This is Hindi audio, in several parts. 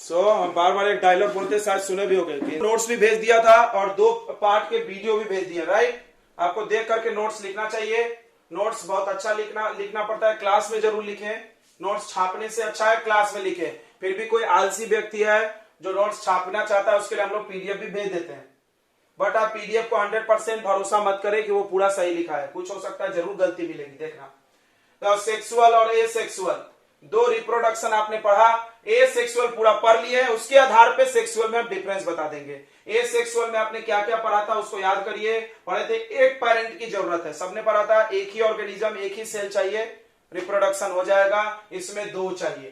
हम बार बार एक डायलॉग बोलते शायद सुने भी होंगे कि नोट्स भी भेज दिया था और 2 पार्ट के वीडियो भी भेज दिए, राइट। आपको देख करके नोट्स लिखना चाहिए। नोट्स बहुत अच्छा लिखना पड़ता है, क्लास में जरूर लिखें। नोट्स छापने से अच्छा है क्लास में लिखें। फिर भी कोई आलसी व्यक्ति है जो नोट्स छापना चाहता है, उसके लिए हम लोग पीडीएफ भी भेज देते हैं। बट आप पीडीएफ को 100% भरोसा मत करें कि वो पूरा सही लिखा है, कुछ हो सकता है जरूर गलती मिलेगी, देखना। तो सेक्सुअल और एसेक्सुअल 2 रिप्रोडक्शन आपने पढ़ा। एसेक्सुअल पूरा पढ़ लिए, उसके आधार पे सेक्सुअल में हम डिफरेंस बता देंगे। एसेक्सुअल में आपने क्या क्या पढ़ा था उसको याद करिए। पढ़े थे एक पेरेंट की जरूरत है, सबने पढ़ा था। एक ही ऑर्गेनिज्म, एक ही सेल चाहिए, रिप्रोडक्शन हो जाएगा। इसमें 2 चाहिए,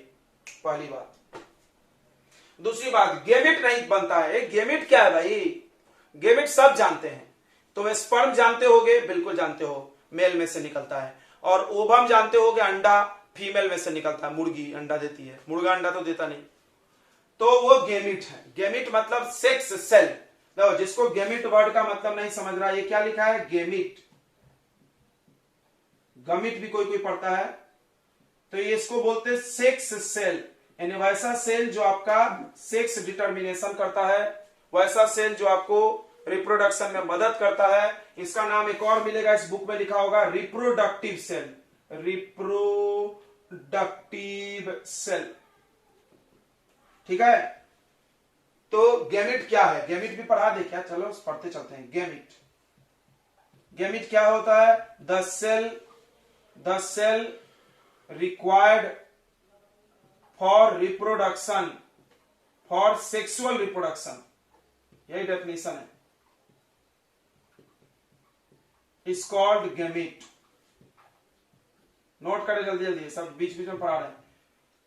पहली बात। दूसरी बात, गेमिट नहीं बनता है। गेमिट क्या है भाई? गेमिट सब जानते हैं। तो स्पर्म जानते होगे, बिल्कुल जानते हो, मेल में से निकलता है। और ओवम जानते होगे, अंडा फीमेल में से निकलता है। मुर्गी अंडा देती है, मुर्गा अंडा तो देता नहीं। तो वो गेमिट है। गेमिट मतलब सेक्स सेल। देखो, जिसको गेमिट वर्ड का मतलब नहीं समझ रहा, ये क्या लिखा है? गेमिट। गमिट भी कोई कोई पढ़ता है, तो ये इसको बोलते हैं सेक्स सेल। यानी वैसा सेल जो आपका सेक्स डिटर्मिनेशन करता है, वैसा सेल जो आपको रिप्रोडक्शन में मदद करता है। इसका नाम एक और मिलेगा, इस बुक में लिखा होगा, रिप्रोडक्टिव सेल। रिप्रोडक्टिव सेल, ठीक है। तो गेमिट क्या है? गेमिट भी पढ़ा दे क्या? चलो पढ़ते चलते हैं। गेमिट क्या होता है? The cell required for reproduction, for sexual reproduction, यही डेफिनेशन है, इज कॉल्ड गेमिट। नोट करें जल्दी जल्दी, सब बीच बीच में पढ़ा रहे हैं।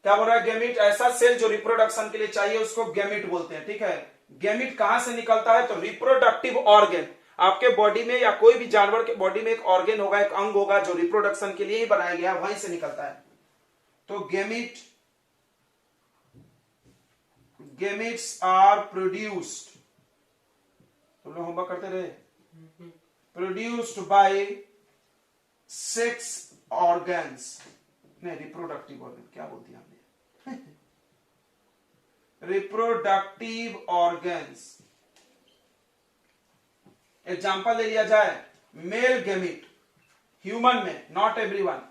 क्या बोल रहा है? गेमिट ऐसा सेल जो रिप्रोडक्शन के लिए चाहिए, उसको गेमिट बोलते हैं, ठीक है। गेमिट कहां से निकलता है? तो रिप्रोडक्टिव ऑर्गन, आपके बॉडी में या कोई भी जानवर के बॉडी में एक ऑर्गन होगा, एक अंग होगा जो रिप्रोडक्शन के लिए ही बनाया गया, वहीं से निकलता है। तो गेमिट्स आर प्रोड्यूस्ड, तुम लोग होमवर्क करते रहे, प्रोड्यूस्ड बाय सेक्स ऑर्गन्स, नहीं रिप्रोडक्टिव ऑर्गन, क्या बोल दिया हमने? Reproductive organs. एग्जांपल ले लिया जाए, मेल गेमिट, ह्यूमन में, नॉट एवरीवन,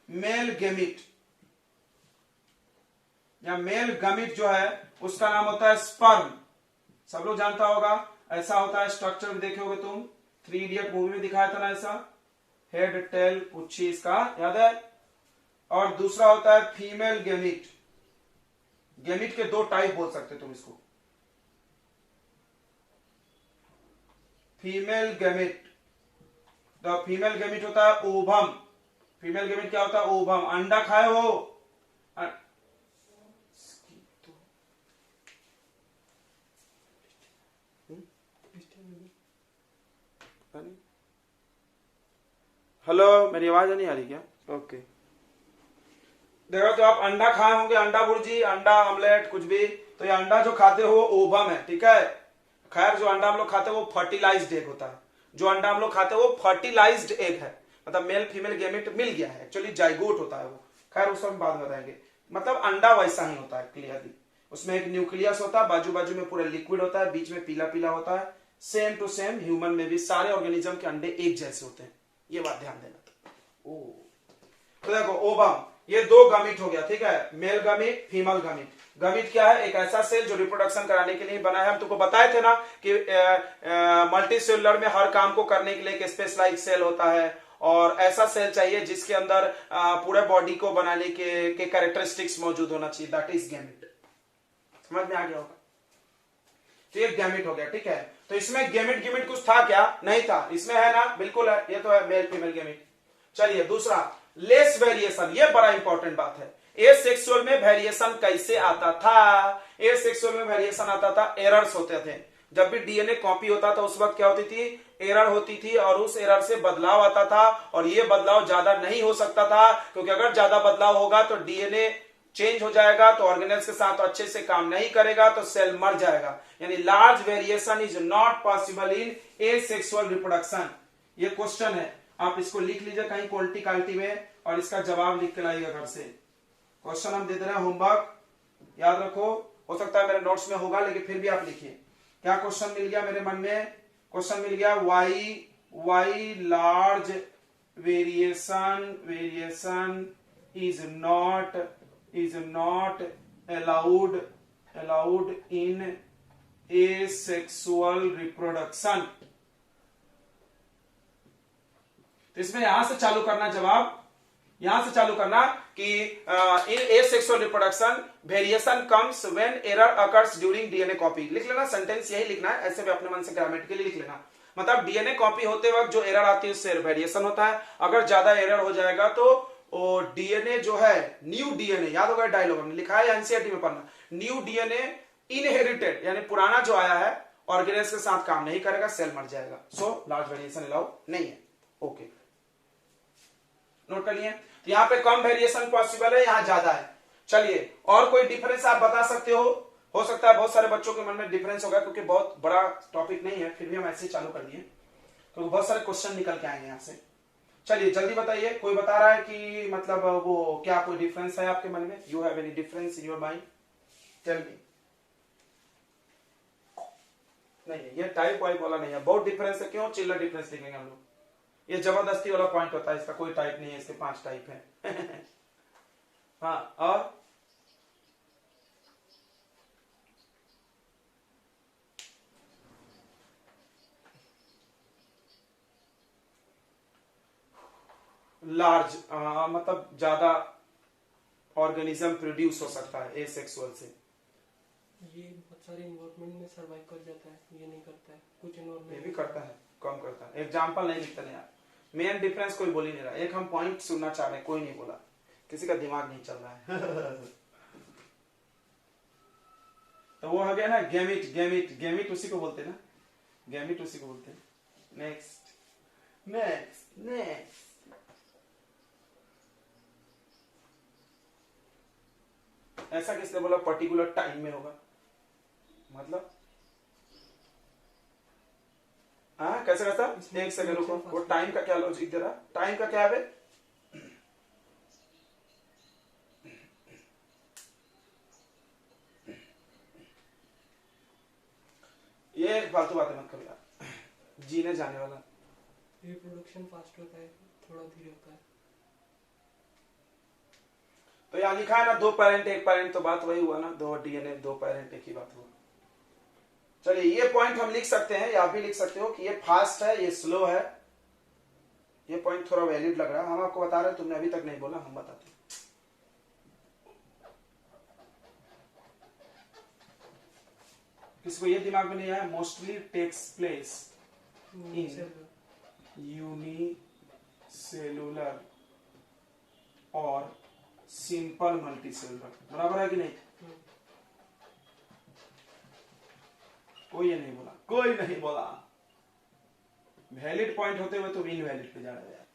मेल गेमिट या मेल गमिट जो है उसका नाम होता है स्पर्म। सब लोग जानता होगा, ऐसा होता है स्ट्रक्चर, देखे होगे तुम, 3 इडियट मूवी में दिखाया था ना ऐसा, हेड टेल पुच्छी, इसका याद है। और दूसरा होता है फीमेल गेमिट। गेमिट के 2 टाइप बोल सकते तुम इसको। फीमेल गेमिट, तो फीमेल गेमिट होता है ओवम। फीमेल गेमिट क्या होता है? ओवम। अंडा खाए हो? हेलो, मेरी आवाज नहीं आ रही क्या? ओके। देखो, तो आप अंडा खाए होंगे, अंडा भुर्जी, अंडा ऑमलेट, कुछ भी, तो ये अंडा जो खाते हो वो ओवम है, ठीक है। खैर, जो अंडा हम लोग खाते हैं वो फर्टिलाइज्ड एग होता है। जो अंडा हम लोग खाते हैं वो फर्टिलाइज्ड एग है, मतलब मेल फीमेल गेमिट मिल गया है, एक्चुअली जाइगोट होता है वो। खैर, उसको हम बाद में बताएंगे। मतलब अंडा वैसा ही होता है क्लियरली, उसमें एक न्यूक्लियस होता है, बाजू बाजू में पूरा लिक्विड होता है, बीच में पीला पीला होता है। सेम टू सेम ह्यूमन में भी सारे ऑर्गेनिज्म के अंडे एक जैसे होते हैं, ये बात ध्यान देना। तो देखो, ओवम, ये 2 गमिट हो गया, ठीक है, मेल गमिट, फीमेल गमिट। गमिट क्या है? एक ऐसा सेल जो रिप्रोडक्शन कराने के लिए बना है। हम तुमको बताए थे ना कि मल्टी सेलुलर में हर काम को करने के लिए एक स्पेशलाइज्ड सेल होता है, और ऐसा सेल चाहिए जिसके अंदर पूरे बॉडी को बनाने के कैरेक्टरिस्टिक्स मौजूद होना चाहिए, दैट इज गैमेट। समझ में आ गया होगा? तो ये गैमेट हो गया, ठीक है। तो इसमें गेमिट कुछ था क्या? नहीं था। इसमें है ना, बिल्कुल है, ये तो है मेल फीमेल गेमिट। चलिए, दूसरा, लेस वेरिएशन, ये बड़ा इंपॉर्टेंट बात है। एसेक्सुअल में वेरिएशन कैसे आता था? एसेक्सुअल में वेरिएशन आता था, एरर्स होते थे। जब भी डीएनए कॉपी होता था उस वक्त क्या होती थी? एरर होती थी, और उस एरर से बदलाव आता था, और ये बदलाव ज्यादा नहीं हो सकता था, क्योंकि अगर ज्यादा बदलाव होगा तो डीएनए चेंज हो जाएगा, तो ऑर्गेनेल्स के साथ अच्छे से काम नहीं करेगा, तो सेल मर जाएगा। यानी large variation is not possible in asexual reproduction. ये क्वेश्चन है, आप इसको लिख लीजिए कहीं कोल्टी काल्टी में, और इसका जवाब लिख के लाइएगा घर से। क्वेश्चन हम दे दे रहे हैं, होमवर्क याद रखो। हो सकता है मेरे नोट्स में होगा, लेकिन फिर भी आप लिखिए। क्या क्वेश्चन मिल गया मेरे मन में? क्वेश्चन मिल गया why large variation is not allowed in asexual reproduction. तो इसमें यहां से चालू करना, जवाब यहां से चालू करना कि in asexual reproduction variation comes when error occurs during DNA copy. लिख लेना, सेंटेंस यही लिखना है, ऐसे भी अपने मन से ग्रामेटिकली लिख लेना। मतलब डीएनए कॉपी होते वक्त जो एरर आती है उससे वेरिएशन होता है। अगर ज्यादा एरर हो जाएगा तो डीएनए जो है, न्यू डीएनए, याद होगा डायलॉग में लिखा है, एनसीईआरटी में पढ़ना, न्यू डीएनए इनहेरिटेड यानी पुराना जो आया है ऑर्गेनेल्स के साथ काम नहीं करेगा, सेल मर जाएगा। सो लार्ज वेरिएशन अलाउ नहीं है। ओके, नोट कर लिए। तो यहां पे कम वेरिएशन पॉसिबल है, यहां ज्यादा है। चलिए, और कोई डिफरेंस आप बता सकते हो सकता है बहुत सारे बच्चों के मन में डिफरेंस होगा, क्योंकि बहुत बड़ा टॉपिक नहीं है, फिर भी हम ऐसे ही चालू कर दिए क्योंकि बहुत सारे क्वेश्चन निकल के आएंगे यहां से। चलिए जल्दी बताइए, कोई बता रहा है कि मतलब वो क्या कोई डिफरेंस है आपके मन में? You have any difference in your mind? Tell me. नहीं, ये टाइप वाइप वाला नहीं है, बहुत डिफरेंस है। क्यों चिल्लर डिफरेंस लिखेंगे हम लोग? ये जबरदस्ती वाला पॉइंट होता है, इसका कोई टाइप नहीं है, इसके 5 टाइप है। हाँ, और लार्ज मतलब ज्यादा ऑर्गेनिज्म प्रोड्यूस हो सकता है एसेक्सुअल से। ये बहुत सारे इन्वायरमेंट में सर्वाइव कर जाता है, ये नहीं करता है। कुछ इन्वायरमेंट ये भी करता है, कम करता है। एग्जाम्पल नहीं लिखते यार, मेन डिफरेंस कोई बोल ही नहीं रहा। एक हम पॉइंट सुनना चाह रहे हैं, कोई नहीं बोला, किसी का दिमाग नहीं चल रहा है। तो वो हो गया ना गैमिट। गैमिट उसी को बोलते हैं ना, गैमिट उसी को बोलते हैं। नेक्स्ट ऐसा किसने बोला पर्टिकुलर टाइम में होगा? मतलब हाँ, कैसे कैसा? एक सेकंड रुको, वो टाइम का क्या लॉजिक दे रहा? टाइम का क्या है? ये फालतू बातें मत करो यार, जीने जाने वाला। रिप्रोडक्शन फास्ट होता है, थोड़ा धीरे होता है। तो यहाँ लिखा है ना 2 पेरेंट 1 पेरेंट, तो बात वही हुआ ना, 2 डीएनए 2 पेरेंट एक ही बात हुआ। चलिए ये पॉइंट हम लिख सकते हैं, या आप भी लिख सकते हो कि ये फास्ट है, ये स्लो है। ये पॉइंट थोड़ा वैलिड लग रहा है, हम आपको बता रहे हैं, तुमने अभी तक नहीं बोला, हम बताते हैं। किसी को ये दिमाग में नहीं आया? Mostly takes place in unicellular और सिंपल मल्टीसेलुलर, बराबर है कि नहीं? कोई ये नहीं बोला। वैलिड पॉइंट होते हुए तो इनवैलिड पे जा रहे हैं।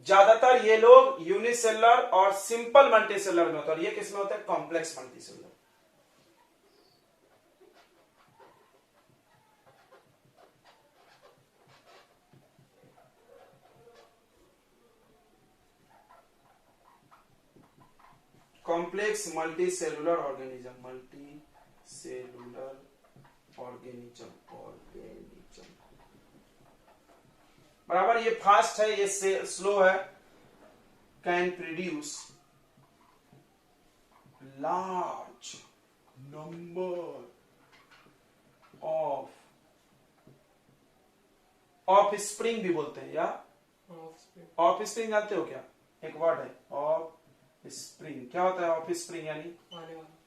ज्यादातर ये लोग यूनिसेलुलर और सिंपल मल्टीसेलुलर में होता है, और ये किस में होता है? Complex multicellular. Complex multicellular organism, बराबर। ये फास्ट है, ये स्लो है। Can produce large number of spring भी बोलते हैं, या ऑफ स्प्रिंग जानते हो क्या? एक वर्ड है ऑफ स्प्रिंग। क्या होता है ऑफ स्प्रिंग? यानी आने वाली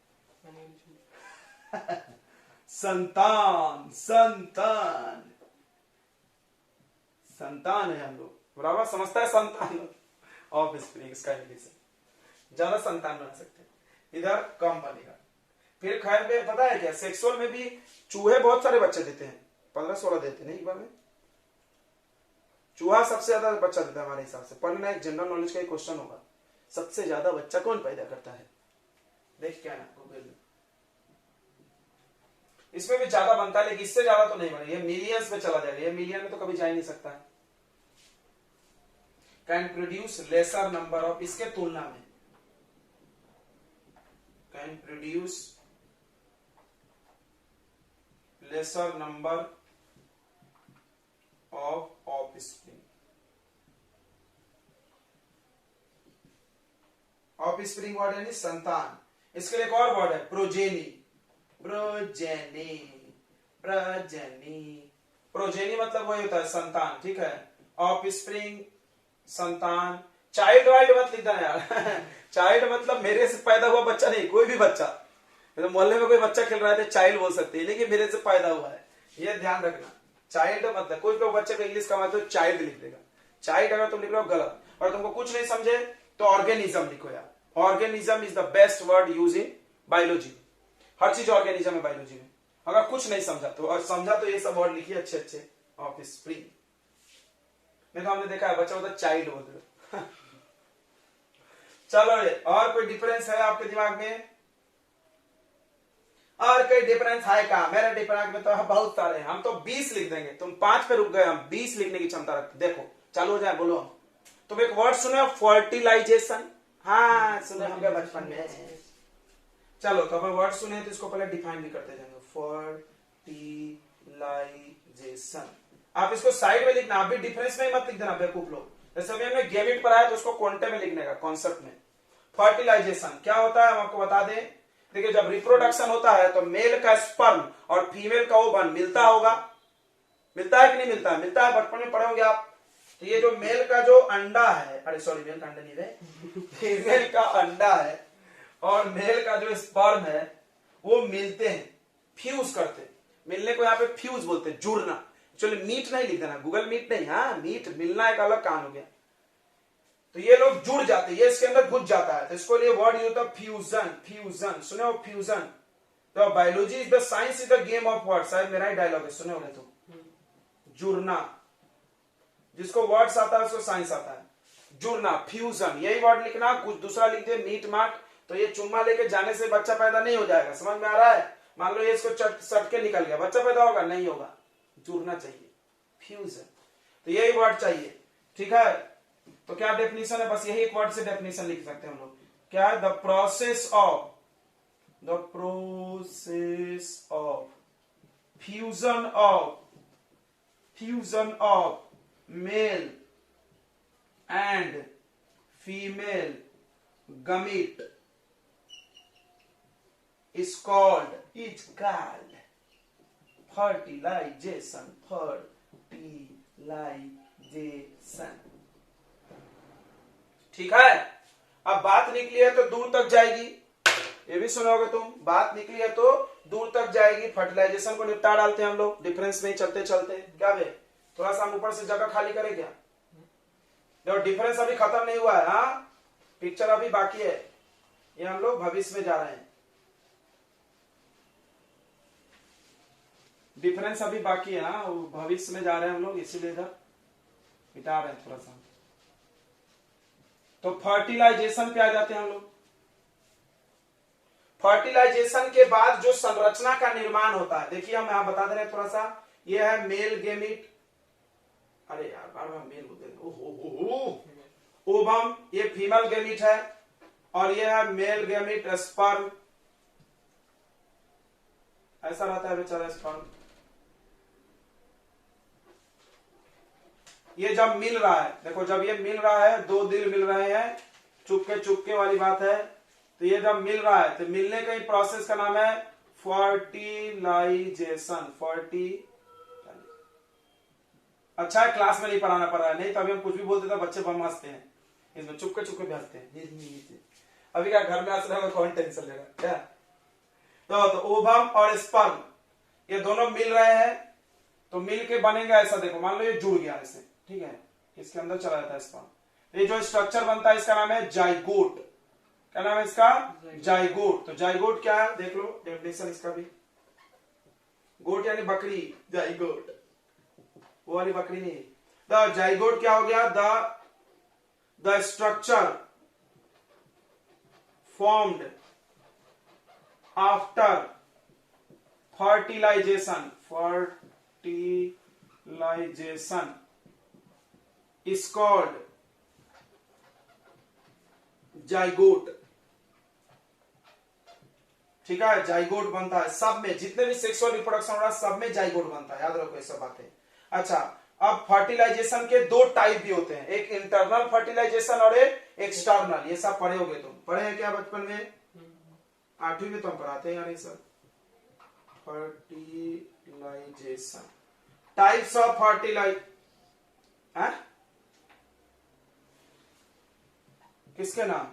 संतान है हम लोग, बराबर समझता है संतान। ऑफ स्प्रिंग इसका इंग्लिश है, ज्यादा संतान बना सकते हैं, इधर कम बनेगा। फिर खैर में पता है क्या, सेक्सुअल में भी चूहे बहुत सारे बच्चे देते हैं, 15-16 देते नहीं एक बार में। चूहा सबसे ज्यादा बच्चा देता है हमारे हिसाब से। पढ़ना एक जनरल नॉलेज का क्वेश्चन होगा, सबसे ज्यादा बच्चा कौन पैदा करता है? देख क्या ना गूगल में, इसमें भी ज्यादा बनता है, लेकिन इससे ज्यादा तो नहीं बनेगा, ये मिलियंस में चला जाएगा, ये मिलियन में तो कभी जा ही नहीं सकता है। Can produce laser number of, इसके तुलना में can produce laser number of offspring. Offspring word यानी संतान। इसके लिए एक और वर्ड है प्रोजेनी। प्रोजेनी प्रोजेनी प्रोजेनी मतलब वही होता है संतान, ठीक है। ऑफस्प्रिंग संतान। चाइल्ड वाइल्ड मत लिख देना यार चाइल्ड मतलब मेरे से पैदा हुआ बच्चा नहीं, कोई भी बच्चा। तो मोहल्ले में कोई बच्चा खेल रहा है तो चाइल्ड बोल सकते हैं, लेकिन मेरे से पैदा हुआ है, ये ध्यान रखना। चाइल्ड मतलब कोई तो बच्चे को इंग्लिश का मतलब चाइल्ड लिख देगा। चाइल्ड अगर तुम लिख रहे हो गलत, और तुमको कुछ नहीं समझे तो ऑर्गेनिज्म लिखो यार। Organism is the best word use in biology. हर चीज ऑर्गेनिज्म है बायोलॉजी में। अगर कुछ नहीं समझा तो, और समझा तो ये सब वर्ड लिखिए अच्छे अच्छे। ऑफस्प्रिंग नहीं तो हमने देखा है बच्चा होता चाइल्ड बोलते चलो ये, और कोई डिफरेंस है आपके दिमाग में? और कोई डिफरेंस है क्या? मेरे दिमाग में तो बहुत सारे हैं। हम तो 20 लिख देंगे, तुम 5 पे रुक गए, हम 20 लिखने की क्षमता रखते। देखो चालू हो जाए, बोलो। तुम एक वर्ड सुने फर्टिलाइजेशन? हाँ सुने होंगे बचपन में। चलो तो अपन वर्ड सुने तो इसको पहले डिफाइन भी करते जाएंगे। फर्टिलाइजेशन, आप इसको साइड में लिखना, आप भी डिफरेंस में ही मत लिख देना बेवकूफ लोग। जैसे अभी हमने गेमिट पढ़ा है तो उसको क्वांटे में लिखने का कॉन्सेप्ट में। फर्टिलाइजेशन क्या होता है हम आपको बता दें। देखिए जब रिप्रोडक्शन होता है तो मेल का स्पर्म और फीमेल का ओवम मिलता होगा, मिलता है कि नहीं मिलता है? मिलता है, बचपन में पढ़े होंगे आप। तो ये जो मेल का जो अंडा है, अरे सॉरी मेल का अंडा नहीं है फीमेल का अंडा है और मेल का जो स्पर्म है वो मिलते हैं, फ्यूज करते हैं। मिलने को यहाँ पे फ्यूज बोलते हैं, जुड़ना। चलिए मीट नहीं लिख देना, गूगल मीट नहीं, हाँ मीट मिलना एक अलग काम हो गया। तो ये लोग जुड़ जाते हैं, ये इसके अंदर घुस जाता है, तो इसको लिए वर्ड यूज होता है फ्यूजन। फ्यूजन सुने हो? फ्यूजन। तो biology is the science is the game of word, शायद मेरा ही डायलॉग है, सुने होंगे तो। जुड़ना, जिसको वर्ड्स आता है उसको साइंस आता है। जुड़ना, फ्यूजन, यही वर्ड लिखना। कुछ दूसरा लिख दे मीट माट तो ये चुम्मा लेके जाने से बच्चा पैदा नहीं हो जाएगा, समझ में आ रहा है? मान लो ये इसको सट के निकल गया, बच्चा पैदा होगा? नहीं होगा। जुड़ना चाहिए, फ्यूजन। तो यही वर्ड चाहिए, ठीक है। तो क्या डेफिनेशन है? बस यही एक वर्ड से डेफिनेशन लिख सकते हैं हम लोग। क्या है? The process of fusion of male and female gamete is called fertilization। ठीक है। अब बात निकली है तो दूर तक जाएगी, ये भी सुनोगे तुम। बात निकली है तो दूर तक जाएगी। फर्टिलाइजेशन को निपटा डालते हैं हम लोग डिफरेंस में ही चलते चलते। क्या बे, थोड़ा सा हम ऊपर से जगह खाली करें क्या? देखो डिफरेंस अभी खत्म नहीं हुआ है, हाँ पिक्चर अभी बाकी है, ये हम लोग भविष्य में जा रहे हैं। डिफरेंस अभी बाकी है, हाँ भविष्य में जा रहे हैं हम लोग, इसीलिए इधर मिटा रहे हैं थोड़ा सा। तो फर्टिलाइजेशन पे आ जाते हैं हम लोग। फर्टिलाइजेशन के बाद जो संरचना का निर्माण होता है, देखिए हम यहां बता दे रहे हैं थोड़ा सा। ये है मेल गेमिट, अरे यार बार बार मेल बोलते हैं, ओवम, ये फीमेल गेमिट है, और ये है मेल गेमिट स्पर्म। ऐसा रहता है बेचारा स्पर्म। ये जब मिल रहा है, देखो जब ये मिल रहा है, दो दिल मिल रहे हैं, चुपके वाली बात है। तो ये जब मिल रहा है तो मिलने का ही प्रोसेस का नाम है फर्टिलाइजेशन। अच्छा है क्लास में नहीं पढ़ाना पड़ रहा है, नहीं तो अभी हम कुछ भी बोलते तो बच्चे बम हंसते हैं, इसमें चुपके भी हंसते हैं। अभी क्या घर में हंस रहे हो, कौन टेंशन लेगा क्या? तो ओवम और स्पर्म ये दोनों मिल रहे हैं, तो मिल के बनेगा ऐसा। देखो मान लो ये जुड़ गया ऐसे, ठीक है, इसके अंदर चला जाता है स्पर्म। ये जो स्ट्रक्चर बनता है इसका नाम है जाइगोट। क्या नाम है इसका? जाइगोट। तो जाइगोट क्या है देख लो, डेफिनेशन इसका भी। गोट यानी बकरी, जाइगोट वो वाली बकरी नहीं। द जाइगोट क्या हो गया? The structure formed after fertilization is called zygote। ठीक है, जाइगोट बनता है सब में, जितने भी सेक्सुअल रिप्रोडक्शन हो रहा है सब में जाइगोट बनता है, याद रखो ये सब बातें। अच्छा, अब फर्टिलाइजेशन के दो टाइप भी होते हैं, एक इंटरनल फर्टिलाइजेशन और एक एक्सटर्नल। ये सब पढ़े होगे तुम, पढ़े हैं क्या बचपन में? 8वीं में तो हम पढ़ाते हैं यार ये सब। फर्टिलाइजेशन, टाइप्स ऑफ फर्टिलाइज, किसके नाम,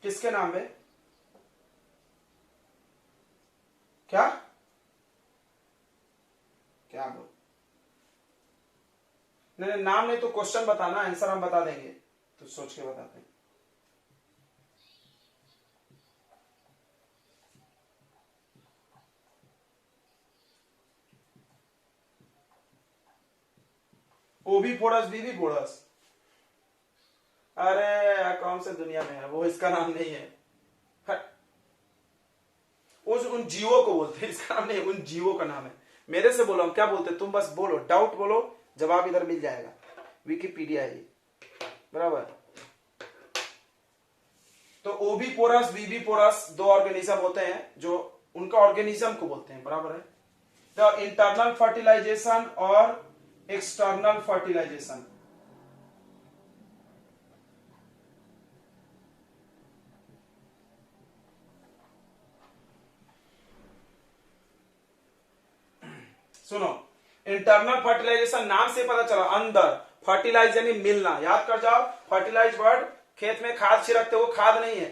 किसके नाम में? क्या क्या बोल, नहीं नाम नहीं तो क्वेश्चन बताना, आंसर हम बता देंगे, तो सोच के बताते हैं। ओविपोरस विविपोरस, अरे कौन से दुनिया में है वो, इसका नाम नहीं है। उस उन जीवों को बोलते हैं, इसका नाम नहीं, उन जीवों का नाम है। मेरे से बोलो हम क्या बोलते हैं, तुम बस बोलो, डाउट बोलो, जवाब इधर मिल जाएगा, विकिपीडिया है बराबर। तो ओविपोरस विविपोरस दो ऑर्गेनिज्म होते हैं, जो उनका ऑर्गेनिज्म को बोलते हैं, बराबर है। द इंटरनल फर्टिलाइजेशन और एक्सटर्नल फर्टिलाइजेशन। सुनो, इंटरनल फर्टिलाइजेशन नाम से पता चला, अंदर, फर्टिलाइज यानी मिलना, याद कर जाओ। फर्टिलाइज वर्ड, खेत में खाद छिड़कते वो खाद नहीं है,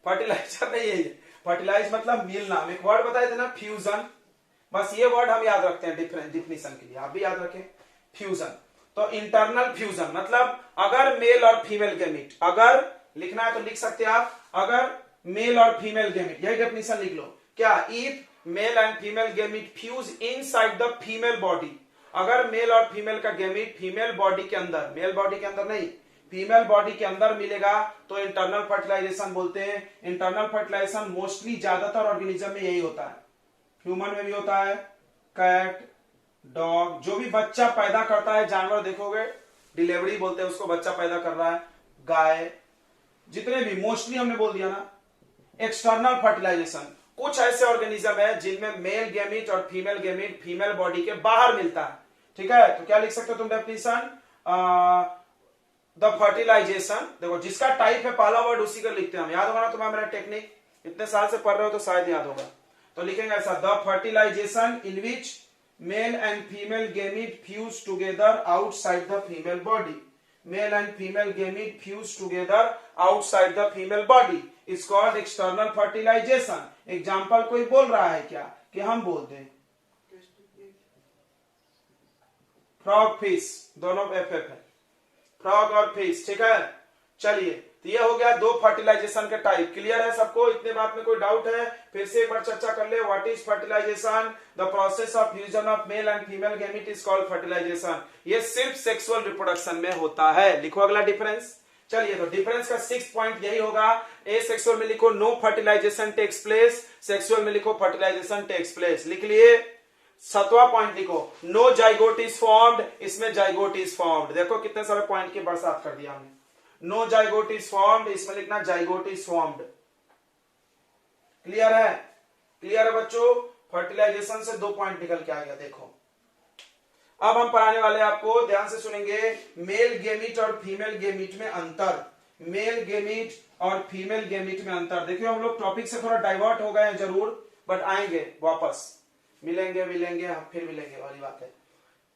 फर्टिलाइजर नहीं है ये। फर्टिलाइज मतलब मिलना। हम एक वर्ड बताए थे ना, फ्यूजन, बस ये वर्ड हम याद रखते हैं डिफिनेशन के लिए, आप भी याद रखें, फ्यूजन। तो इंटरनल फ्यूजन मतलब अगर मेल और फीमेल गैमीट, अगर लिखना है तो लिख सकते हैं आप, अगर मेल और फीमेल गैमीट, यही डेफिनेशन लिख लो। क्या? If mail and female gamete fuse inside the female body, अगर मेल और फीमेल का गैमीट फीमेल बॉडी के अंदर, मेल बॉडी के अंदर नहीं, फीमेल बॉडी के अंदर मिलेगा तो इंटरनल फर्टिलाइजेशन बोलते हैं। इंटरनल फर्टिलाइजेशन मोस्टली ज्यादातर ऑर्गेनिज्म में यही होता है, ह्यूमन में भी होता है, कैट, डॉग, जो भी बच्चा पैदा करता है, जानवर देखोगे डिलीवरी बोलते हैं उसको, बच्चा पैदा कर रहा है, गाय, जितने भी मोस्टली हमने बोल दिया ना। एक्सटर्नल फर्टिलाइजेशन, कुछ ऐसे ऑर्गेनिज्म है जिनमें मेल गैमीट और फीमेल गैमीट फीमेल बॉडी के बाहर मिलता है, ठीक है। तो क्या लिख सकते हो तुम डेफिनेशन, द फर्टिलाइजेशन, देखो जिसका टाइप है पहला वर्ड उसी का लिखते हैं हम, याद होगा ना तुम्हारा मेरा टेक्निक, इतने साल से पढ़ रहे हो तो शायद याद होगा। तो लिखेंगे ऐसा, the fertilisation in which male and female gamete fuse together outside the female body, male and female gamete fuse together outside the female body is called external fertilisation. Example कोई बोल रहा है क्या कि हम बोल दें? फ्रॉग फिश, दोनों एफ है, फ्रॉग और फिश, ठीक है। चलिए, तो ये हो गया दो फर्टिलाइजेशन के टाइप, क्लियर है सबको? इतने बात में कोई डाउट है? फिर से एक बार चर्चा कर ले, what is fertilisation? The process of fusion of male and female gamete is called fertilisation. ये सिर्फ सेक्सुअल रिप्रोडक्शन में होता है। लिखो अगला डिफरेंस। चलिए, तो डिफरेंस का 6 पॉइंट यही होगा। ए सेक्सुअल में लिखो no fertilisation takes place, sexual में लिखो फर्टिलाइजेशन टेक्स प्लेस। लिख लिए। 7वां पॉइंट लिखो, नो जाइगोट इज फॉर्म्ड, इसमें जाइगोट इज फॉर्म्ड। देखो कितने सारे पॉइंट की बरसात कर दिया हमने। नो जाइगोट इज फॉर्म्ड, इसमें लिखना जाइगोट इज फॉर्म्ड। क्लियर है? क्लियर है बच्चों? फर्टिलाइजेशन से 2 पॉइंट निकल के आएगा। देखो अब हम पढ़ाने वाले आपको, ध्यान से सुनेंगे, मेल गेमीट और फीमेल गेमीट में अंतर, मेल गेमीट और फीमेल गेमीट में अंतर। देखियो हम लोग टॉपिक से थोड़ा डाइवर्ट हो गए हैं जरूर, बट आएंगे वापस, मिलेंगे हम फिर मिलेंगे वाली बात है,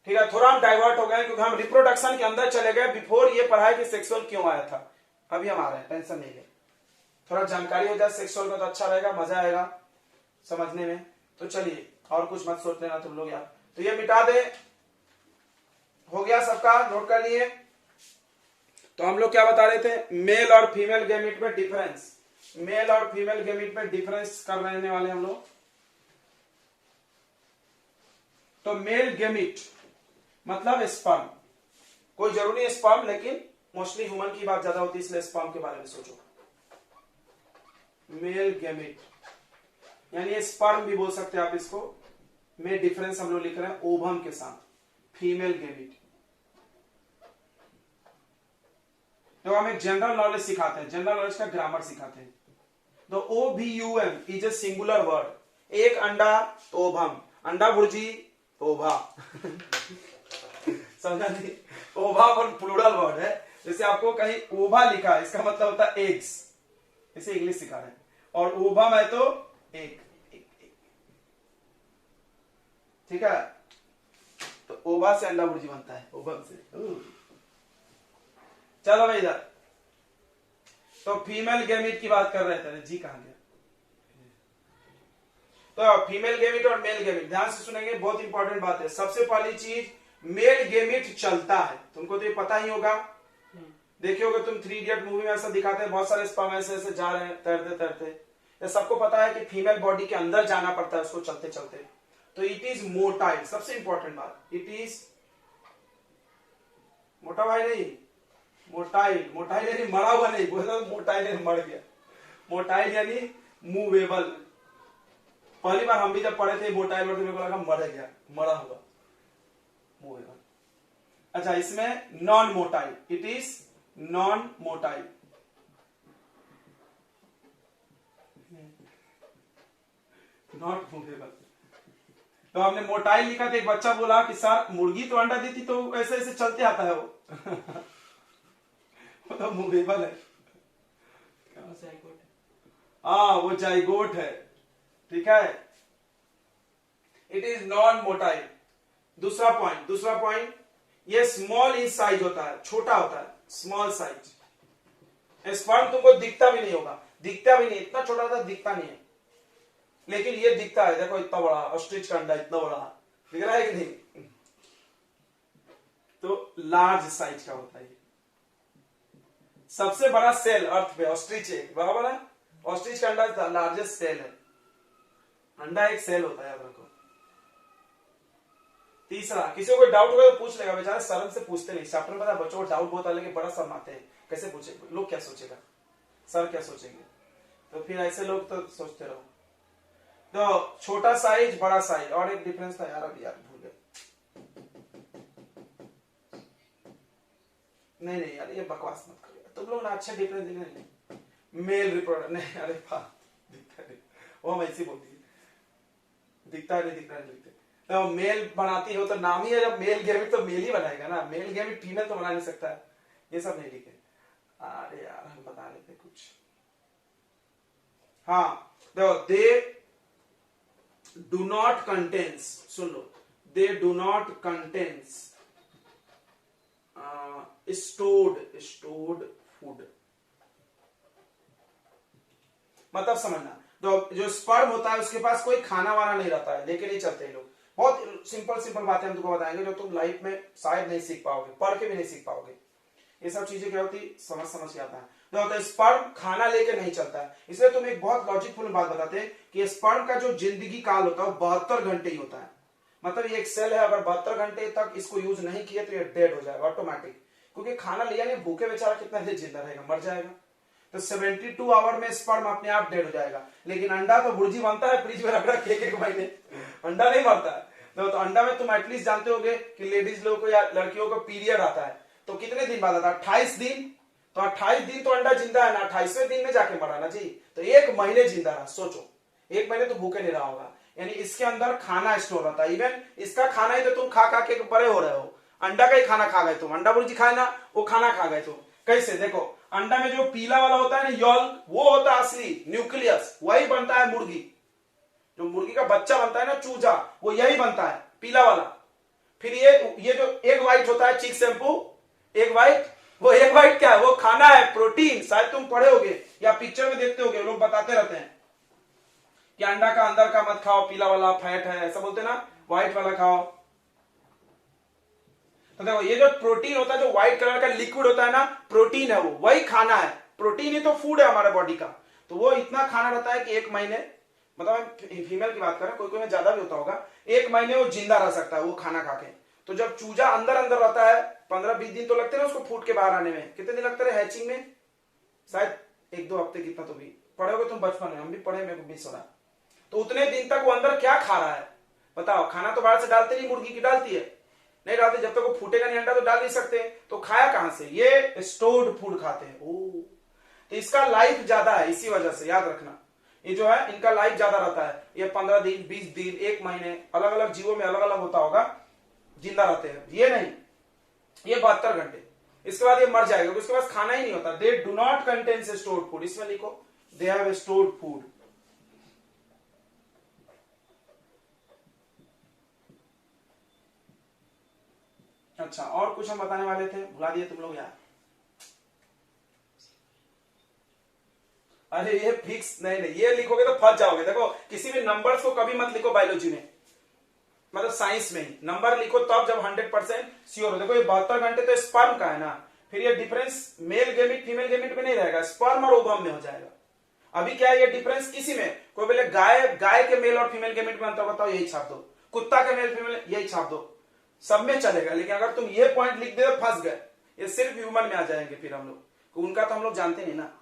ठीक है। थोड़ा हम डाइवर्ट हो गए क्योंकि हम रिप्रोडक्शन के अंदर चले गए, बिफोर ये पढ़ाई कि सेक्सुअल क्यों आया था। अभी हम आ रहे हैं, टेंशन नहीं ले, थोड़ा जानकारी हो जाए सेक्सुअल का तो अच्छा रहेगा, मजा आएगा समझने में। तो चलिए, और कुछ मत सोच लेना तुम लोग यार। तो ये मिटा दे, हो गया सबका, नोट कर लिए। तो हम लोग क्या बता रहे थे, मेल और फीमेल गैमीट में डिफरेंस, मेल और फीमेल गैमीट में डिफरेंस कर रहने वाले हम लोग। तो मेल गैमीट मतलब स्पर्म, कोई जरूरी है स्पर्म, लेकिन मोस्टली ह्यूमन की बात ज्यादा होती है इसलिए स्पर्म के बारे में सोचो। मेल गैमीट यानी स्पर्म भी बोल सकते हैं आप इसको, में डिफरेंस हम लोग लिख रहे हैं ओवम के साथ, फीमेल गैमीट। तो हम एक जनरल नॉलेज सिखाते हैं, जनरल नॉलेज का ग्रामर सिखाते हैं। तो OVUM is a singular word. एक अंडा तो ओवम, अंडा भुर्जी ओभा समझा नहीं? ओभा पर प्लूरल वर्ड है। जैसे आपको कहीं ओभा लिखा है, इसका मतलब होता है एग्स, इसे इंग्लिश सिखा रहे हैं। और ओभम है तो एक, ठीक है। तो ओभा से अंडा भुर्जी बनता है, ओभम से। चलो भाई इधर तो फीमेल गैमीट की बात कर रहे थे जी, कहां गया? तो फीमेल गैमीट और मेल गैमीट ध्यान से सुनेंगे, बहुत इंपॉर्टेंट बात है। सबसे पहली चीज, मेल गैमीट चलता है, तुमको तो ये पता ही होगा। देखे होगे तुम 3 इडियट मूवी में ऐसा दिखाते हैं, बहुत सारे स्पर्म ऐसे जा रहे हैं तैरते तैरते। ये सबको पता है कि फीमेल बॉडी के अंदर जाना पड़ता है उसको चलते चलते। तो इट इज मोटाइल, सबसे इंपॉर्टेंट बात, इट इज मोटा भाई नहीं, मोटाइल। मोटाइल यानी मरा हुआ नहीं, बोला मोटाइल यानी मर गया। मोटाइल यानी मूवेबल। पहली बार हम भी जब पढ़े थे मोटाइल वर्ड, मेरे को लगा मर गया, मरा हुआ, मूवेबल। अच्छा, इसमें non motile, it is non motile. Not movable. तो हमने मोटाइल लिखा था, एक बच्चा बोला कि सर मुर्गी तो अंडा देती तो ऐसे ऐसे चलते आता है वो वो तो मूवेबल है। हाँ, वो जाइगोट है, ठीक है। It is non motile. दूसरा पॉइंट, ये स्मॉल इन साइज होता है, छोटा होता है, स्मॉल साइज। स्पर्म तुमको दिखता भी नहीं होगा, दिखता भी नहीं, इतना छोटा होता दिखता नहीं है, लेकिन ये दिखता है। देखो इतना बड़ा ऑस्ट्रिच का अंडा, इतना बड़ा दिख रहा है कि नहीं? तो लार्ज साइज का होता है। सबसे बड़ा सेल अर्थ पे ऑस्ट्रिच है, बराबर है। ऑस्ट्रिच का अंडा लार्जेस्ट सेल है। अंडा एक सेल होता है, याद रखो। तीसरा, किसी को कोई डाउट होगा तो पूछ लेगा, बेचारा शर्म से पूछते नहीं। चैप्टर में पता है बच्चों को डाउट बहुत अलग है, बड़ा शर्माते हैं, कैसे पूछे, लोग क्या सोचेगा, सर क्या सोचेंगे, तो फिर ऐसे लोग तो सोचते रहो। तो छोटा साइज, बड़ा साइज, और एक डिफरेंस था यार, अभी यार भूल गए। नहीं यार, ये बकवास मत करो तुम लोग ना, अच्छा डिफरेंस दिख रहे हैं। मेल रिप्रोडक्ट नहीं, अरे दिखता नहीं, वो हम ऐसे बोलती है, दिखता नहीं, दिख रहा नहीं, दिखते। तो मेल बनाती हो तो नाम ही है, जब मेल गैमीट तो मेल ही बनाएगा ना, मेल गैमीट फीमेल तो बना नहीं सकता है। ये सब नहीं लिखे। अरे यार हम बता लेते कुछ। हाँ, देखो, they do not contains, soon low, they do not contains stored food. मतलब समझना, तो जो स्पर्म होता है उसके पास कोई खाना वाना नहीं रहता है, लेके नहीं चलते लोग। बहुत सिंपल बातें हम तुमको बताएंगे जो तुम लाइफ में शायद नहीं सीख पाओगे, पढ़ के भी नहीं सीख पाओगे। ये सब चीजें क्या होती, समझ के आता है। तो होता है स्पर्म खाना लेके नहीं चलता है, इसलिए तुम एक बहुत लॉजिकफुल बात बताते हैं कि स्पर्म का जो जिंदगी काल होता है 72 घंटे ही होता है। मतलब ये एक सेल है, अगर 72 घंटे तक इसको यूज नहीं किया तो ये डेड हो जाएगा ऑटोमेटिक, क्योंकि खाना लिया नहीं, भूखे बेचारा कितना देर जिंदा रहेगा, मर जाएगा। तो 72 आवर में स्पर्म अपने आप डेड हो जाएगा। लेकिन अंडा तो भुर्जी बनता है, फ्रिज में रख रख एक महीने, अंडा नहीं मरता है। तो अंडा में तुम एटलीस्ट जानते होगे कि लेडीज लोगों को या लड़कियों को पीरियड आता है, तो कितने दिन बाद आता है? 28 दिन। तो 28 दिन तो अंडा जिंदा है ना, 28वें दिन में जाके मरा ना जी, तो 1 महीने जिंदा रहा। सोचो 1 महीने तो भूखे नहीं रहा होगा, यानी इसके अंदर खाना स्टोर रहता है। इवन इसका खाना ही तो तुम खा खा के बड़े हो रहे हो, अंडा का ही खाना खा गए तुम, अंडा भुर्जी खाए ना, वो खाना खा गए तुम। कैसे? देखो, अंडा में जो पीला वाला होता है ना, यॉल्क, वो होता है असली न्यूक्लियस, वही बनता है मुर्गी। जो मुर्गी का बच्चा बनता है ना, चूजा, वो यही बनता है, पीला वाला। फिर ये जो एग व्हाइट होता है, चिक शैम्पू, एग व्हाइट, वो एग व्हाइट क्या है? वो खाना है, प्रोटीन। शायद तुम पढ़े होगे या पिक्चर में देखते होगे, लोग बताते रहते हैं कि अंडा का अंदर का मत खाओ, पीला वाला फैट है, ऐसा बोलते ना, व्हाइट वाला खाओ। तो देखो, ये जो प्रोटीन होता है, जो व्हाइट कलर का लिक्विड होता है ना, प्रोटीन है, वो वही खाना है। प्रोटीन ही तो फूड है हमारे बॉडी का। तो वो इतना खाना रहता है कि 1 महीने, मतलब फीमेल की बात करें, कोई में ज्यादा भी होता होगा, 1 महीने वो जिंदा रह सकता है वो खाना खा के। तो जब चूजा अंदर रहता है, 15-20 दिन तो लगते हैं ना उसको फूट के बाहर आने में। कितने दिन लगते हैं हैचिंग में? शायद 1-2 हफ्ते, कितना तो भी पढ़े होगे तुम बचपन में, हम भी पढ़े, मेरे को भी सुना। तो उतने दिन तक वो अंदर क्या खा रहा है बताओ? खाना तो बाहर से डालते नहीं, मुर्गी की डालती है, नहीं डालते, जब तक वो फूटेगा नहीं अंडा तो डाल नहीं सकते। तो खाया कहां से? ये स्टोर्ड फूड खाते हैं। ओ, तो इसका लाइफ ज्यादा है, इसी वजह से याद रखना। ये जो है इनका लाइफ ज्यादा रहता है, ये 15 दिन 20 दिन 1 महीने अलग अलग जीवों में अलग अलग होता होगा, जिंदा रहते हैं। ये नहीं, ये 72 घंटे, इसके बाद ये मर जाएगा, उसके पास खाना ही नहीं होता। They do not contain stored food, इसमें लिखो दे हैव स्टोर्ड फूड। अच्छा, और कुछ हम बताने वाले थे, भुला दिए तुम लोग यार। अरे ये फिक्स नहीं, ये लिखोगे तो फंस जाओगे। देखो किसी भी नंबर्स को कभी मत लिखो बायोलॉजी में, मतलब साइंस में ही नंबर लिखो तब जब 100% श्योर हो। देखो ये 72 घंटे तो स्पर्म का है ना, फिर ये difference male gamete female gamete में नहीं रहेगा, स्पर्म और ओवम में हो जाएगा। अभी क्या है ये डिफरेंस किसी में, कोई बोले गाय के मेल और फीमेल गेमिट में अंतर बताओ, यही छाप दो। कुत्ता के मेल फीमेल यही छाप दो, सब में चलेगा। लेकिन अगर तुम ये पॉइंट लिख दे तो फंस गए, ये सिर्फ ह्यूमन में आ जाएंगे फिर हम लोग, उनका तो हम लोग जानते नहीं ना,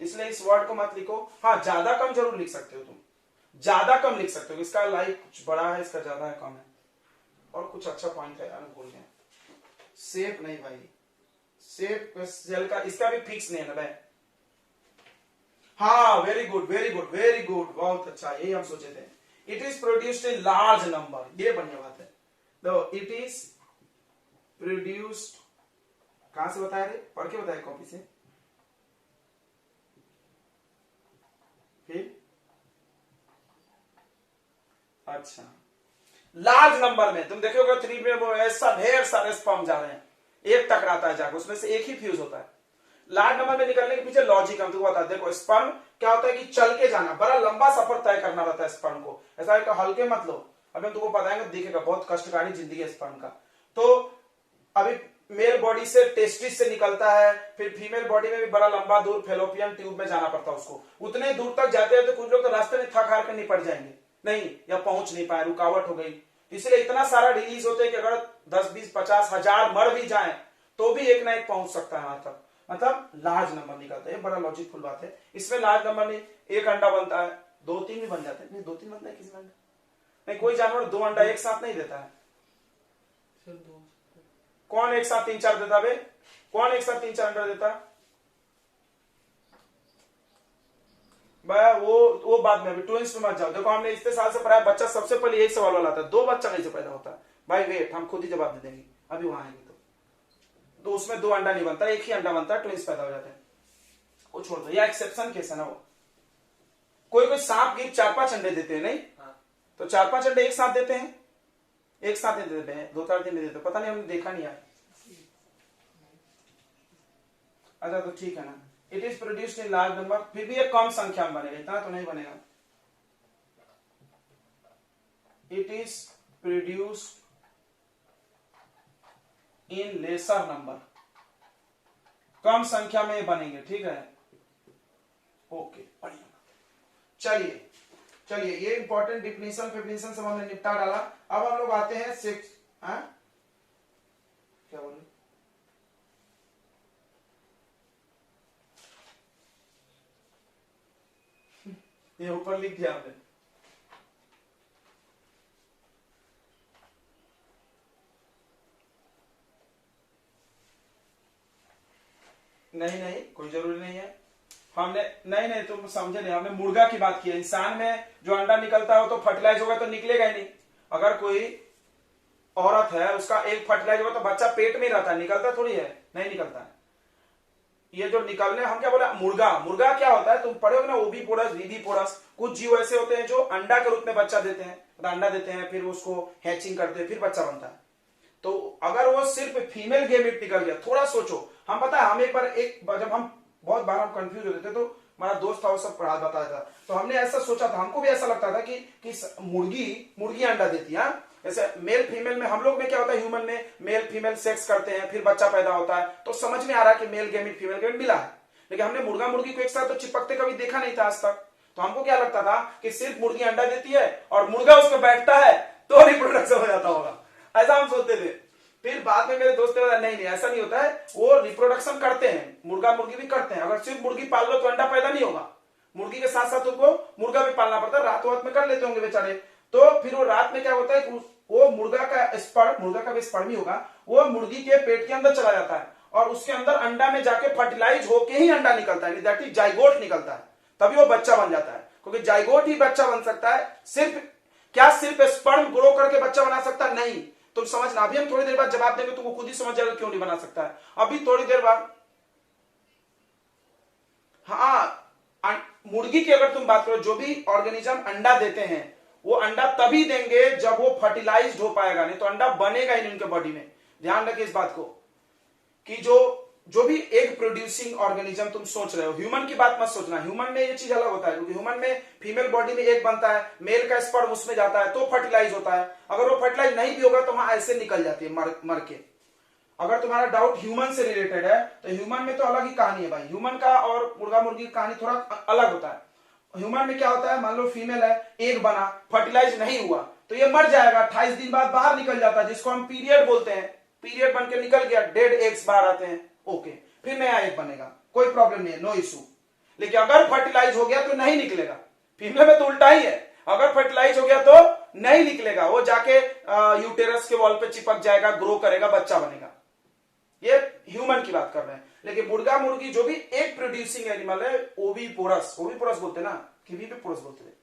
इसलिए इस वर्ड को मत लिखो। हाँ ज्यादा कम जरूर लिख सकते हो तुम, ज्यादा कम लिख सकते हो, इसका लाइफ कुछ बड़ा है, इसका ज्यादा है कम है। और कुछ अच्छा पॉइंट है यार भूल गए, सेफ नहीं भाई, सेफ सेल का इसका भी फिक्स नहीं है भाई। हाँ very good very good very good, बहुत अच्छा, यही हम सोचे थे। It is produced in large number, ये बढ़िया बात है। तो इट इज प्रोड्यूस्ड, कहां से बताया रे, पढ़ के बताया कॉपी से, फिर अच्छा लार्ज नंबर में। तुम देखोगे 3 में वो ऐसा ढेर सारे स्पर्म जा रहे हैं, एक टकराता है जाकर, उसमें से एक ही फ्यूज होता है। लार्ज नंबर में निकलने के पीछे लॉजिक हम तुमको बता। देखो स्पर्म क्या होता है कि चल के जाना, बड़ा लंबा सफर तय करना रहता है स्पर्म को, ऐसा है कि हल्के मत लो। अभी हम तुमको बताएंगे, दिखेगा बहुत कष्टकारी जिंदगी है स्पर्म का। तो अभी मेल बॉडी से टेस्टिस से निकलता है, फिर फीमेल बॉडी में भी बड़ा लंबा दूर फेलोपियन ट्यूब में जाना पड़ता है उसको। उतने दूर तक जाते हैं तो कुछ लोग तो रास्ते में थक हार कर निपट जाएंगे, नहीं या पहुंच नहीं पाए, रुकावट हो गई। इसलिए इतना सारा रिलीज होते हैं कि अगर 10 20 50 हजार मर भी जाए तो भी एक ना एक पहुंच सकता है वहां तक, मतलब लार्ज नंबर निकलता है। बड़ा लॉजिकफुल बात है। इसमें लार्ज नंबर में एक अंडा बनता है, 2-3 भी बन जाते हैं, नहीं 2-3 बनता है किसी में अंडा नहीं, कोई जानवर 2 अंडा एक साथ नहीं देता है। सर 2 कौन एक साथ 3-4 देता बे, कौन एक साथ 3-4 अंडा देता? वो बाद में, अभी ट्विंस में मत जाओ। देखो हमने इतने साल से पढ़ा है, बच्चा सबसे पहले यही सवाल वाला आता है, 2 बच्चा कैसे पैदा होता है भाई? वेट, हम खुद ही जवाब दे देंगे, अभी वहां आएंगे। तो उसमें 2 अंडा नहीं बनता, एक ही अंडा बनता है, ट्विंस पैदा हो जाते हैं। वो छोड़ दो, या एक्सेप्शन केस है ना। वो कोई सांप गिर 4-5 अंडे देते हैं नहीं, तो 4-5 अंडे एक साथ देते हैं, एक साथ नहीं देते हैं, 2-4 दिन में देते, पता नहीं हमने देखा नहीं है। अच्छा तो ठीक है ना, it is produced in large number, फिर भी एक कम संख्या में बनेगा, इतना तो नहीं बनेगा। It is produced in lesser number, कम संख्या में बनेंगे, ठीक है। ओके बढ़िया, चलिए चलिए, ये इंपॉर्टेंट डिफिनेशन फिफिनेशन सब हमने निपटा डाला। अब हम लोग आते हैं सेक्स, क्या बोल रहे, ये ऊपर लिख दिया आपने, नहीं नहीं कोई जरूरी नहीं है। हमने नहीं तुम समझे नहीं, हमने मुर्गा की बात की है। इंसान में जो अंडा निकलता है वो तो फर्टिलाइज होगा तो निकलेगा ही नहीं। अगर कोई औरत है उसका एग फर्टिलाइज होगा तो बच्चा पेट में ही रहता है, निकलता थोड़ी है, नहीं निकलता है। ये जो निकलने, हम क्या बोले, मुर्गा क्या होता है, तुम पढ़े हो ना, ओविपोरस विविपोरस, कुछ जीव ऐसे होते हैं जो अंडा के रूप में बच्चा देते हैं, अंडा देते हैं, फिर उसको हैचिंग करते हैं, फिर बच्चा बनता है। तो अगर वो सिर्फ फीमेल गेमेट निकल गया, थोड़ा सोचो। हम पता है, हम एक बार जब हम बहुत बार हम कंफ्यूज होते थे, तो हमारा दोस्त था वो सब पढ़ा बताया था, तो हमने ऐसा सोचा था, हमको भी ऐसा लगता था कि मुर्गी अंडा देती है। जैसे मेल फीमेल में, हम लोग में क्या होता है, ह्यूमन में मेल फीमेल सेक्स करते हैं, फिर बच्चा पैदा होता है, तो समझ में आ रहा है कि मेल गेमिट फीमेल गेमिट मिला है। लेकिन हमने मुर्गा मुर्गी को एक साथ तो चिपकते कभी देखा नहीं था आज तक। तो हमको क्या लगता था कि सिर्फ मुर्गी अंडा देती है और मुर्गा उस पर बैठता है तो रिप्रोडक्शन हो जाता होगा, ऐसा हम सोचते थे। फिर बाद में मेरे दोस्त ने बताया नहीं ऐसा नहीं होता है, वो रिप्रोडक्शन करते हैं, मुर्गा मुर्गी भी करते हैं। अगर सिर्फ मुर्गी पाल लो तो अंडा पैदा नहीं होगा, मुर्गी के साथ साथ उनको मुर्गा भी पालना पड़ता है, रात रात में कर लेते होंगे बेचारे। तो फिर वो रात में क्या होता है, वो मुर्गा का भी स्पर्म ही होगा, वो मुर्गी के पेट के अंदर चला जाता है और उसके अंदर अंडा में जाके फर्टिलाइज होके ही अंडा निकलता है, दैट इज जाइगोट निकलता है, तभी वो बच्चा बन जाता है। क्योंकि जाइगोट ही बच्चा बन सकता है। सिर्फ स्पर्म ग्रो करके बच्चा बना सकता है? नहीं। तुम समझना, अभी हम थोड़ी देर बाद जवाब देंगे, तुमको खुद ही समझ जाएगा क्यों नहीं बना सकता है, अभी थोड़ी देर बाद। हाँ, मुर्गी की अगर तुम बात करो, जो भी ऑर्गेनिज्म अंडा देते हैं वो अंडा तभी देंगे जब वो फर्टिलाइज्ड हो पाएगा, नहीं तो अंडा बनेगा ही नहीं उनके बॉडी में। ध्यान रखिए इस बात को कि जो भी एग प्रोड्यूसिंग ऑर्गेनिज्म तुम सोच रहे हो, ह्यूमन की बात मत सोचना। ह्यूमन में ये चीज अलग होता है, क्योंकि ह्यूमन में फीमेल बॉडी में एग बनता है, मेल का स्पर्म उसमें जाता है तो फर्टिलाइज होता है। अगर वो फर्टिलाइज नहीं भी होगा तो वहां ऐसे निकल जाती है मर के। अगर तुम्हारा डाउट ह्यूमन से रिलेटेड है तो ह्यूमन में तो अलग ही कहानी है भाई। ह्यूमन का और मुर्गा मुर्गी की कहानी थोड़ा अलग होता है। ह्यूमन में क्या होता है, मान लो फीमेल है, एग बना, फर्टिलाइज नहीं हुआ तो ये मर जाएगा, 28 दिन बाद बाहर निकल जाता है, जिसको हम पीरियड बोलते हैं। पीरियड बन के निकल गया, डेड एग्स बाहर आते हैं, ओके, फिर नया एग बनेगा, कोई प्रॉब्लम नहीं है, नो इशू। लेकिन अगर फर्टिलाइज हो गया तो नहीं निकलेगा। फीमेल में तो उल्टा ही है, अगर फर्टिलाइज हो गया तो नहीं निकलेगा, वो जाके यूटेरस के वॉल पे चिपक जाएगा, ग्रो करेगा, बच्चा बनेगा। ये ह्यूमन की बात कर रहे हैं। लेकिन मुर्गा मुर्गी जो भी एग प्रोड्यूसिंग एनिमल है, ओवीपोरस बोलते हैं ना, कि वीवीपोरस बोलते हैं,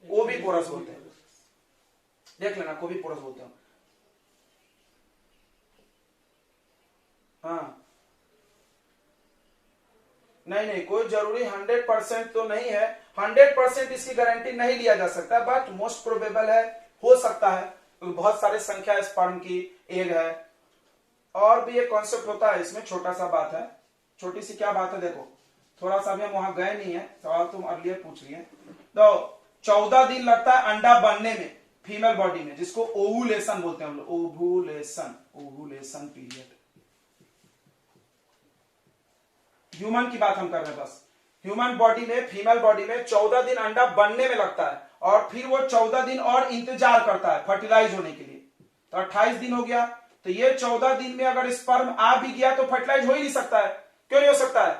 ओवीपोरस बोलते हैं, देख लेना, कोवीपोरस बोलते हैं। हाँ, नहीं, कोई जरूरी 100% तो नहीं है, 100% इसकी गारंटी नहीं लिया जा सकता, बट मोस्ट प्रोबेबल है, हो सकता है, बहुत सारे संख्या स्पर्म की एग है। और भी एक कॉन्सेप्ट होता है इसमें, छोटा सा बात है, छोटी सी क्या बात है, देखो थोड़ा सा भी हम वहां गए नहीं है, सवाल तुम अर्लियर पूछ लिए। तो 14 दिन लगता है अंडा बनने में फीमेल बॉडी में, जिसको ओवुलेशन बोलते हैं हम लोग, ओवुलेशन पीरियड। ह्यूमन की बात हम कर रहे हैं बस। ह्यूमन बॉडी में, फीमेल बॉडी में 14 दिन अंडा बनने में लगता है, और फिर वो 14 दिन और इंतजार करता है फर्टिलाइज होने के लिए। तो 28 दिन हो गया, तो ये 14 दिन में अगर स्पर्म आ भी गया तो फर्टिलाइज हो ही नहीं सकता है। क्यों नहीं हो सकता है?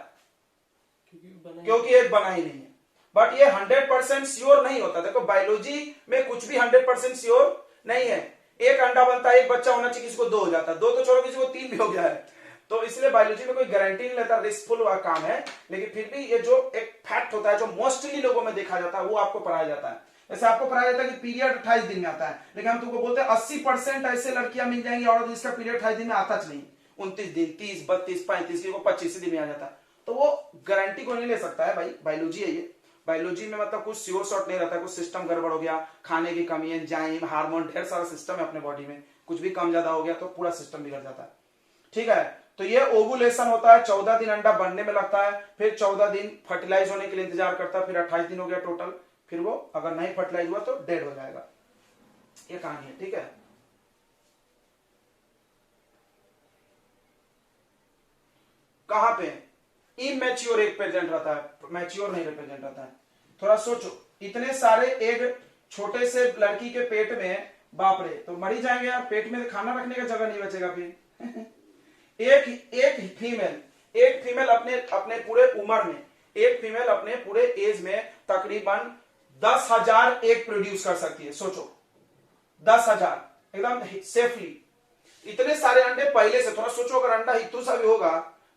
क्योंकि एक बना ही नहीं है। बट ये 100% श्योर नहीं होता। देखो बायोलॉजी में कुछ भी 100% श्योर नहीं है। एक अंडा बनता है, एक बच्चा होना चाहिए, किसी को 2 हो जाता है, 2 तो छोड़ो, किसी को 3 भी हो गया है। तो इसलिए बायोलॉजी में कोई गारंटी नहीं लेता, रिस्कफुल काम है। लेकिन फिर भी ये जो एक फैक्ट होता है, जो मोस्टली लोगों में देखा जाता है, वो आपको पढ़ाया जाता है। जैसे आपको पढ़ाया जाता है कि पीरियड 28 दिन में आता है, लेकिन हम तुमको बोलते हैं 80% ऐसे लड़कियां मिल जाएंगी और जिसका पीरियड 28 दिन में आता नहीं, 29 दिन, 30, 32, 35, को 25 दिन में आ जाता है। तो वो गारंटी को नहीं ले सकता है भाई, बायोलॉजी है ये। बायोलॉजी में मतलब कुछ श्योर शॉट नहीं रहता, कुछ सिस्टम गड़बड़ हो गया, खाने की कमी, एंजाइम, हार्मोन, ढेर सारा सिस्टम है अपने बॉडी में, कुछ भी कम ज्यादा हो गया तो पूरा सिस्टम बिगड़ जाता है। ठीक है, तो ये ओवुलेशन होता है, 14 दिन अंडा बनने में लगता है, फिर 14 दिन फर्टिलाइज होने के लिए इंतजार करता है, फिर 28 दिन हो गया टोटल, फिर वो अगर नहीं फर्टिलाइज हुआ तो डेड हो जाएगा। ये कहानी है, ठीक है। कहां पे इमैच्योर एग प्रेजेंट रहता है, मैच्योर नहीं रिप्रेजेंट रहता है। थोड़ा सोचो, इतने सारे एग छोटे से लड़की के पेट में, बाप रे, तो मर ही जाएंगे यार, पेट में खाना रखने का जगह नहीं बचेगा फिर। एक फीमेल अपने पूरे उम्र में, एक फीमेल अपने पूरे एज में तकरीबन 10,000 एग प्रोड्यूस कर सकती है। सोचो 10,000 एकदम सेफली। इतने सारे अंडे पहले से, थोड़ा सोचो अगर अंडा हितू सा भी होगा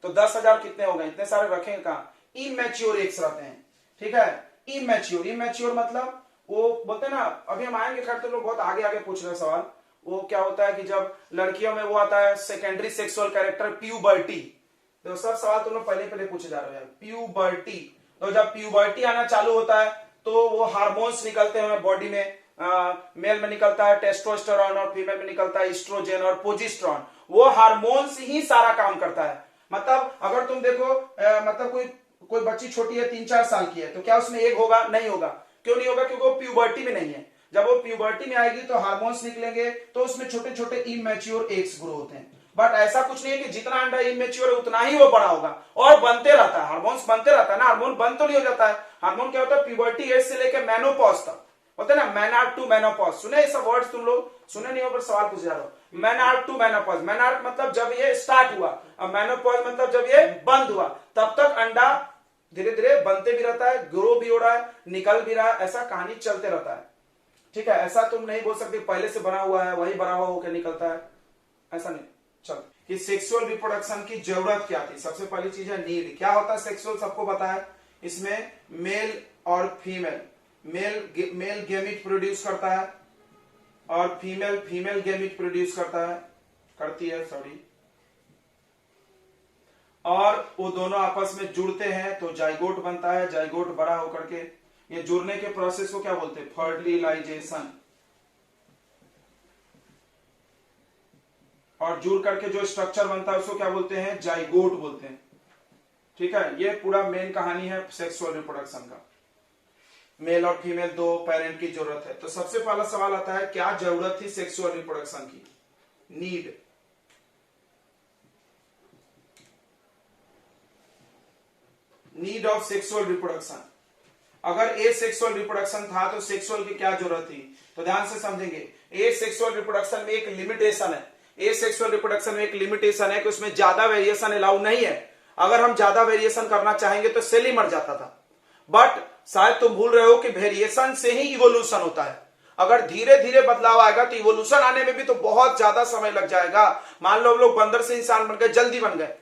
तो 10,000 कितने हो गए, इतने सारे रखेंगे कहां। इमैच्योर एग्स रहते हैं, ठीक है। इमैच्योर मतलब वो बोलते हैं ना, अभी हम आएंगे, खैर तो लोग बहुत आगे आगे पूछ रहे हैं सवाल। वो क्या होता है कि जब लड़कियों में वो आता है सेकेंडरी सेक्सुअल कैरेक्टर, प्यूबर्टी। तो सब सवाल तुम लोग पहले पूछे जा रहे हो, प्यूबर्टी। तो जब प्यूबर्टी आना चालू होता है तो वो हार्मोन्स निकलते हैं बॉडी में, मेल में निकलता है टेस्टोस्टेरोन और फीमेल में निकलता है एस्ट्रोजन और प्रोजेस्टेरोन। वो हार्मोन्स ही सारा काम करता है। मतलब अगर तुम देखो, मतलब कोई बच्ची छोटी है, 3-4 साल की है, तो क्या उसमें एग होगा? नहीं होगा। क्यों नहीं होगा? क्योंकि वो प्यूबर्टी में नहीं है। जब वो प्यूबर्टी में आएगी तो हार्मोन्स निकलेंगे, तो उसमें छोटे छोटे इमैच्योर एग्स ग्रो होते हैं। बट ऐसा कुछ नहीं है कि जितना अंडा इमैच्योर है उतना ही वो बड़ा होगा, और बनते रहता है, हार्मोन्स बनते रहता है ना। हार्मोन बंद तो नहीं हो जाता है। हार्मोन क्या होता है, प्यूबर्टी एज से लेकर मेनोपॉज तक होता है ना, मेनार्क टू मेनोपॉज। सुने ये सब वर्ड्स तुम लोग? सुने नहीं हो पर सवाल पूछ जा रहे हो। मेनार्क टू मेनोपॉज, मेनार्क मतलब जब ये स्टार्ट हुआ, और मेनोपॉज मतलब जब ये बंद हुआ, तब तक अंडा धीरे धीरे बनते भी रहता है, ग्रो भी हो रहा है, निकल भी रहा है, ऐसा कहानी चलते रहता है। ठीक है, ऐसा तुम नहीं बोल सकते पहले से बना हुआ है वही बना हुआ होकर निकलता है, ऐसा नहीं। चल कि सेक्सुअल रिप्रोडक्शन की जरूरत क्या थी। सबसे पहली चीज है नीड। क्या होता है सेक्सुअल, सबको पता है। इसमें मेल और फीमेल, मेल गेमिट प्रोड्यूस करता है और फीमेल गेमिट प्रोड्यूस करती है सॉरी, और वो दोनों आपस में जुड़ते हैं तो जाइगोट बनता है। जाइगोट बड़ा होकर के, ये जुड़ने के प्रोसेस को क्या बोलते हैं, फर्टिलाइजेशन। और जुड़ करके जो स्ट्रक्चर बनता है उसको क्या बोलते हैं, जाइगोट बोलते हैं। ठीक है, ये पूरा मेन कहानी है सेक्सुअल रिप्रोडक्शन का। मेल और फीमेल दो पेरेंट की जरूरत है। तो सबसे पहला सवाल आता है, क्या जरूरत थी सेक्सुअल रिप्रोडक्शन की, need. Need of sexual reproduction. अगर ए सेक्सुअल रिप्रोडक्शन था तो सेक्सुअल की क्या जरूरत थी, तो ध्यान से समझेंगे। ए सेक्सुअल रिप्रोडक्शन में एक लिमिटेशन है, ए सेक्सुअल रिप्रोडक्शन में एक लिमिटेशन है कि उसमें ज्यादा वेरिएशन अलाउ नहीं है। अगर हम ज्यादा वेरिएशन करना चाहेंगे तो सेल ही मर जाता था। बट शायद तुम भूल रहे हो कि वेरिएशन से ही इवोल्यूशन होता है। अगर धीरे धीरे बदलाव आएगा तो इवोल्यूशन आने में भी तो बहुत ज्यादा समय लग जाएगा। मान लो हम लोग बंदर से इंसान बन गए, जल्दी बन गए,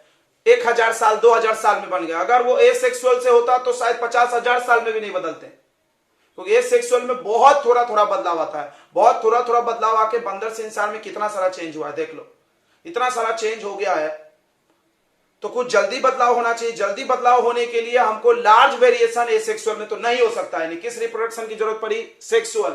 1000 साल 2000 साल में बन गया। अगर वो ए सेक्सुअल से होता तो शायद 50,000 साल में भी नहीं बदलते, क्योंकि ए सेक्सुअल में बहुत थोड़ा थोड़ा बदलाव आता है। बहुत थोड़ा थोड़ा बदलाव आके बंदर से इंसान में कितना सारा चेंज हुआ है, देख लो, इतना सारा चेंज हो गया है। तो कुछ जल्दी बदलाव होना चाहिए। जल्दी बदलाव होने के लिए हमको लार्ज वेरिएशन ए सेक्सुअल में तो नहीं हो सकता है। किस रिप्रोडक्शन की जरूरत पड़ी, सेक्सुअल।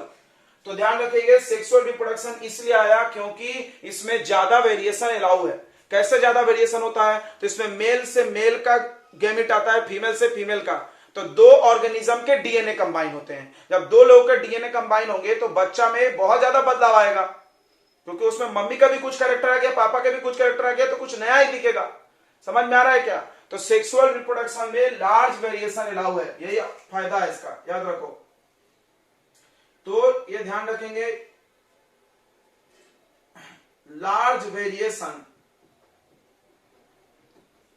तो ध्यान रखिए, सेक्सुअल रिप्रोडक्शन इसलिए आया क्योंकि इसमें ज्यादा वेरिएशन अलाउ है। कैसे ज्यादा वेरिएशन होता है, तो इसमें मेल से मेल का गैमेट आता है, फीमेल से फीमेल का। तो दो ऑर्गेनिज्म के डीएनए कंबाइन होते हैं। जब दो लोगों के डीएनए कंबाइन होंगे तो बच्चा में बहुत ज्यादा बदलाव आएगा, क्योंकि उसमें मम्मी का भी कुछ कैरेक्टर आ गया, पापा के भी कुछ कैरेक्टर आ गया, तो कुछ नया ही दिखेगा। समझ में आ रहा है क्या। तो सेक्सुअल रिप्रोडक्शन में लार्ज वेरिएशन अलाउ है, यही फायदा है इसका, याद रखो। तो ये ध्यान रखेंगे, large variation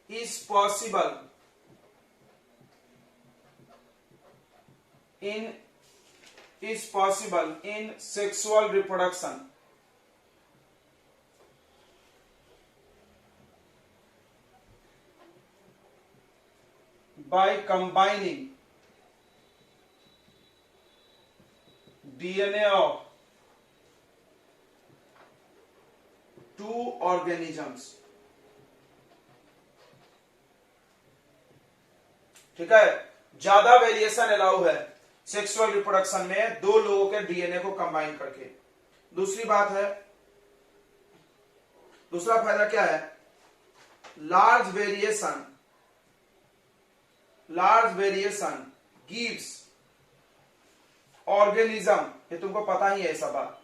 is possible in sexual reproduction by combining DNA of two organisms। ठीक है, ज्यादा वेरिएशन अलाउ है सेक्सुअल रिप्रोडक्शन में, दो लोगों के डीएनए को कंबाइन करके। दूसरी बात है, दूसरा फायदा क्या है, लार्ज वेरिएशन गिव्स ऑर्गेनिज्म, ये तुमको पता ही है सब बात।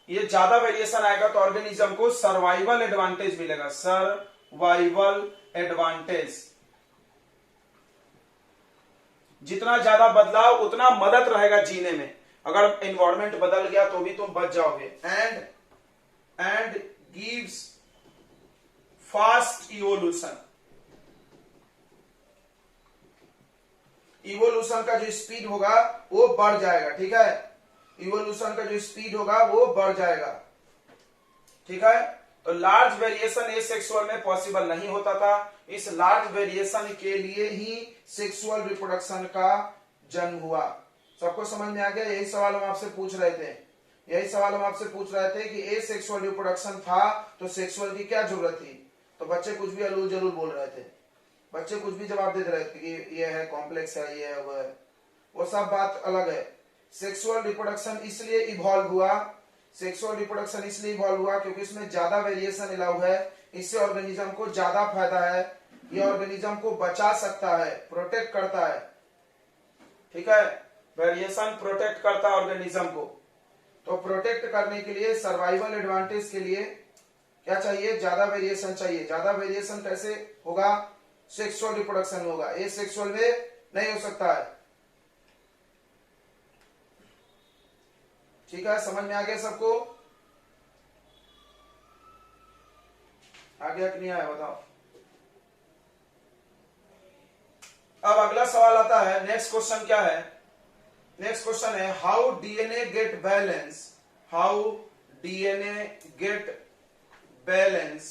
ये ज्यादा वेरिएशन आएगा तो ऑर्गेनिज्म को सर्वाइवल एडवांटेज मिलेगा, सर्वाइवल एडवांटेज। जितना ज्यादा बदलाव उतना मदद रहेगा जीने में। अगर एनवायरमेंट बदल गया तो भी तुम बच जाओगे। And gives fast evolution. Evolution का जो स्पीड होगा वो बढ़ जाएगा। ठीक है, इवोल्यूशन का जो स्पीड होगा वो बढ़ जाएगा। ठीक है, तो लार्ज वेरिएशन ए सेक्सुअल में पॉसिबल नहीं होता था। इस लार्ज वेरिएशन के लिए ही सेक्सुअल रिप्रोडक्शन का जन्म हुआ। सबको समझ में आ गया। यही सवाल हम आपसे पूछ रहे थे कि ए सेक्सुअल रिप्रोडक्शन था तो सेक्सुअल की क्या जरूरत थी। तो बच्चे कुछ भी अलूल जरूर बोल रहे थे, बच्चे कुछ भी जवाब दे रहे थे कि ये है, कॉम्प्लेक्स है, ये है, वो है, वो सब बात अलग है। सेक्सुअल रिप्रोडक्शन इसलिए इवॉल्व हुआ क्योंकि इसमें ज्यादा वेरिएशन अलाउ है। इससे ऑर्गेनिज्म को ज्यादा फायदा है। ये ऑर्गेनिज्म को बचा सकता है, प्रोटेक्ट करता है। ठीक है, वेरिएशन प्रोटेक्ट करता है ऑर्गेनिज्म को। तो प्रोटेक्ट करने के लिए, सर्वाइवल एडवांटेज के लिए क्या चाहिए, ज्यादा वेरिएशन चाहिए। ज्यादा वेरिएशन कैसे होगा, सेक्सुअल रिप्रोडक्शन होगा, ये सेक्सुअल में नहीं हो सकता है। ठीक है, समझ में आ गया सबको, आ गया कि नहीं आया बताओ। अब अगला सवाल आता है, नेक्स्ट क्वेश्चन क्या है, नेक्स्ट क्वेश्चन है how DNA get balance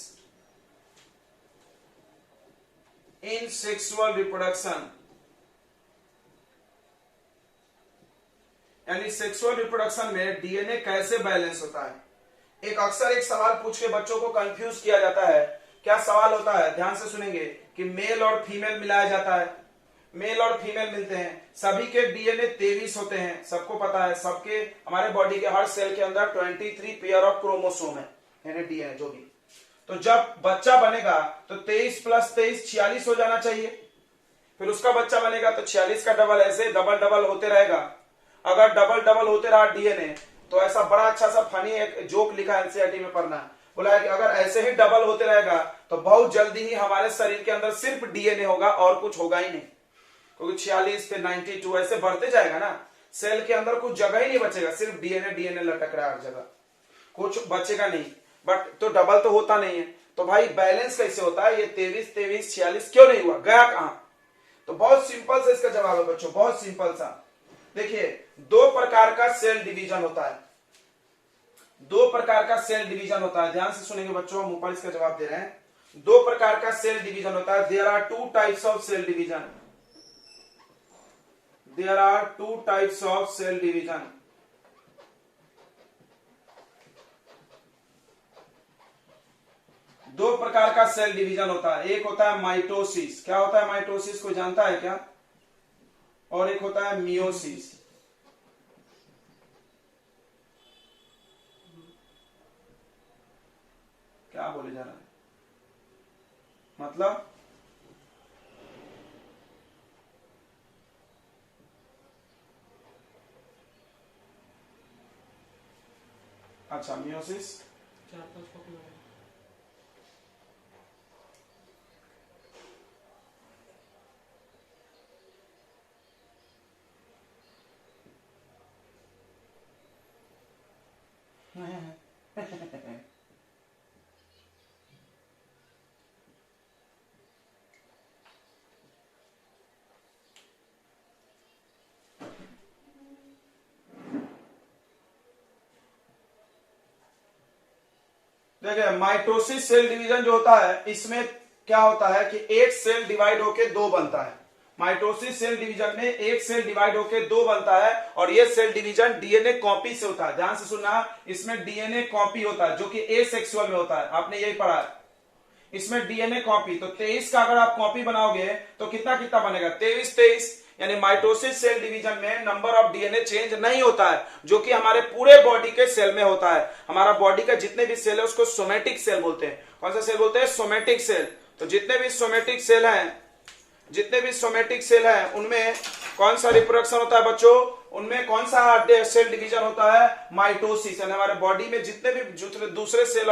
in sexual reproduction, यानी सेक्सुअल रिप्रोडक्शन में डीएनए कैसे बैलेंस होता है। एक अक्सर एक सवाल पूछ के बच्चों को कंफ्यूज किया जाता है। क्या सवाल होता है, ध्यान से सुनेंगे, कि मेल और फीमेल मिलाया जाता है, मेल और फीमेल मिलते हैं, सभी के डीएनए 23 होते हैं, सबको पता है, सबके हमारे बॉडी के हर सेल के अंदर 23 पेयर ऑफ क्रोमोसोम है, यानी डीएनए जो भी। तो जब बच्चा बनेगा तो 23 + 23 46 हो जाना चाहिए। फिर उसका बच्चा बनेगा तो 46 का डबल, ऐसे डबल डबल होते रहेगा। अगर डबल डबल होते रहा डीएनए तो ऐसा बड़ा अच्छा सा फनी एक जोक लिखा एनसीईआरटी में पढ़ना, बोला है कि अगर ऐसे ही डबल होते रहेगा तो बहुत जल्दी ही हमारे शरीर के अंदर सिर्फ डीएनए होगा और कुछ होगा ही नहीं, क्योंकि 46 फिर 92 ऐसे बढ़ते जाएगा ना, सेल के अंदर कुछ जगह ही नहीं बचेगा, सिर्फ डीएनए डीएनए लटक रहा है हर जगह, कुछ बचेगा नहीं। बट तो डबल तो होता नहीं है, तो भाई बैलेंस कैसे होता है, ये 23 23 46 क्यों नहीं हुआ, गया कहां? तो बहुत सिंपल से इसका जवाब है बच्चों, बहुत सिंपल सा। देखिए, दो प्रकार का सेल डिवीजन होता है, दो प्रकार का सेल डिवीजन होता है, ध्यान से सुनेंगे बच्चों, हम ऊपर इसका जवाब दे रहे हैं। दो प्रकार का सेल डिवीजन होता है। There are 2 types of cell division, there are 2 types of cell division. दो प्रकार का सेल डिवीजन होता है, एक होता है माइटोसिस, क्या होता है माइटोसिस, कोई जानता है क्या? और एक होता है मियोसिस। क्या बोले जा रहा है, मतलब अच्छा मियोसिस 4-5 कॉपी में देखिए, माइटोसिस सेल डिवीजन जो होता है, इसमें क्या होता है कि एक सेल डिवाइड होके दो बनता है। माइटोसिस सेल डिवीजन में एक सेल डिवाइड होके दो बनता है, और ये सेल डिवीजन डीएनए कॉपी से होता है। ध्यान से सुनना, इसमें डीएनए कॉपी होता है जो कि एसेक्सुअल में होता है, आपने यही पढ़ा है। इसमें डीएनए कॉपी, तो 23 का अगर आप कॉपी बनाओगे तो कितना कितना बनेगा, 23 23, यानी माइटोसिस सेल डिवीजन में नंबर ऑफ डीएनए चेंज नहीं होता है, जो कि हमारे पूरे बॉडी के सेल में होता है। हमारा बॉडी का जितने भी सेल है उसको सोमेटिक सेल बोलते हैं। कौन सा सेल बोलते हैं? Somatic cell. तो जितने भी सोमेटिक सेल हैं, जितने भी सोमेटिक सेल हैं, उनमें कौन सा रिप्रोडक्शन होता है बच्चों? उनमें कौन सा सेल डिवीजन होता है? माइटोसिस। यानी हमारे बॉडी में जितने भी दूसरे सेल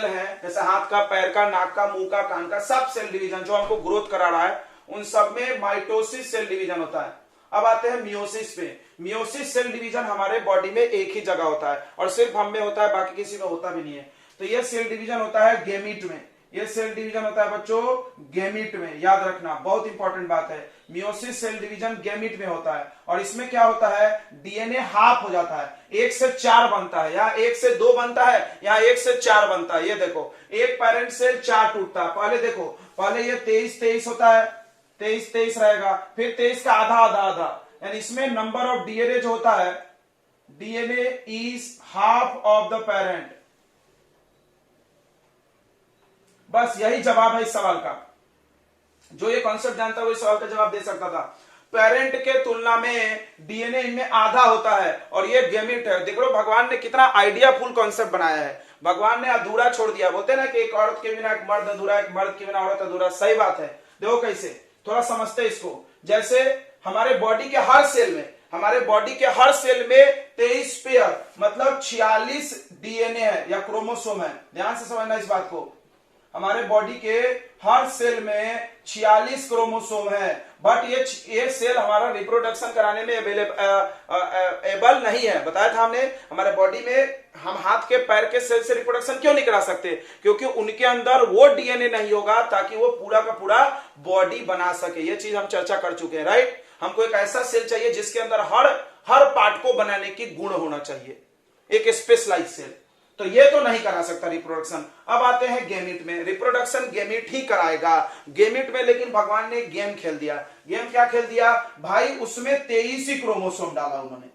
हैं, जैसे हाथ का, पैर का, नाक का, मुंह का, कान का, सब सेल डिवीजन जो हमको ग्रोथ करा रहा है, उन सब में माइटोसिस सेल डिवीजन होता है। अब आते हैं मियोसिस पे। मियोसिस सेल डिवीजन हमारे बॉडी में एक ही जगह होता है और सिर्फ हम में होता है, बाकी किसी में होता भी नहीं है। तो यह सेल डिवीजन होता है गेमीट में, ये सेल डिवीजन होता है बच्चों गेमीट में, याद रखना, बहुत इंपॉर्टेंट बात है। मियोसिस सेल डिवीजन गेमीट में होता है, और इसमें क्या होता है, डीएनए हाफ हो जाता है, 1 से 4 बनता है, यहाँ 1 से 2 बनता है, यहाँ 1 से 4 बनता है। ये देखो, एक पेरेंट सेल 4 टूटता है। पहले देखो, पहले ये 23 23 होता है, 23 23 रहेगा, फिर 23 का आधा आधा आधा, यानी इसमें नंबर ऑफ डीएनए जो होता है, DNA is half of the parent. बस यही जवाब है इस सवाल का। जो ये कॉन्सेप्ट जानता है वो इस सवाल का जवाब दे सकता था। पेरेंट के तुलना में डीएनए इनमें आधा होता है, और ये गेमिट है। देख लो भगवान ने कितना आइडिया फुल कॉन्सेप्ट बनाया है। भगवान ने अधूरा छोड़ दिया, बोलते ना कि एक औरत के बिना एक मर्द अधूरा, एक मर्द के बिना औरत अधूरा। सही बात है। देखो कैसे, थोड़ा समझते इसको। जैसे हमारे बॉडी के हर सेल में, हमारे बॉडी के हर सेल में 23 पेयर मतलब 46 डीएनए है या क्रोमोसोम है। ध्यान से समझना इस बात को। हमारे बॉडी के हर सेल में 46 क्रोमोसोम है, बट ये सेल हमारा रिप्रोडक्शन कराने में एबल नहीं है। बताया था हमने, हमारे बॉडी में हम हाथ के पैर के सेल से रिप्रोडक्शन क्यों नहीं करा सकते? क्योंकि उनके अंदर वो डीएनए नहीं होगा ताकि वो पूरा का पूरा बॉडी बना सके। ये चीज हम चर्चा कर चुके हैं, राइट। हमको एक ऐसा सेल चाहिए जिसके अंदर हर पार्ट को बनाने की गुण होना चाहिए, एक स्पेशलाइज सेल। तो ये तो नहीं करा सकता रिप्रोडक्शन। अब आते हैं गेमिट में। रिप्रोडक्शन गेमिट ही कराएगा। गेमिट में लेकिन भगवान ने गेम खेल दिया। गेम क्या खेल दिया भाई, उसमें 23 ही क्रोमोसोम डाला उन्होंने,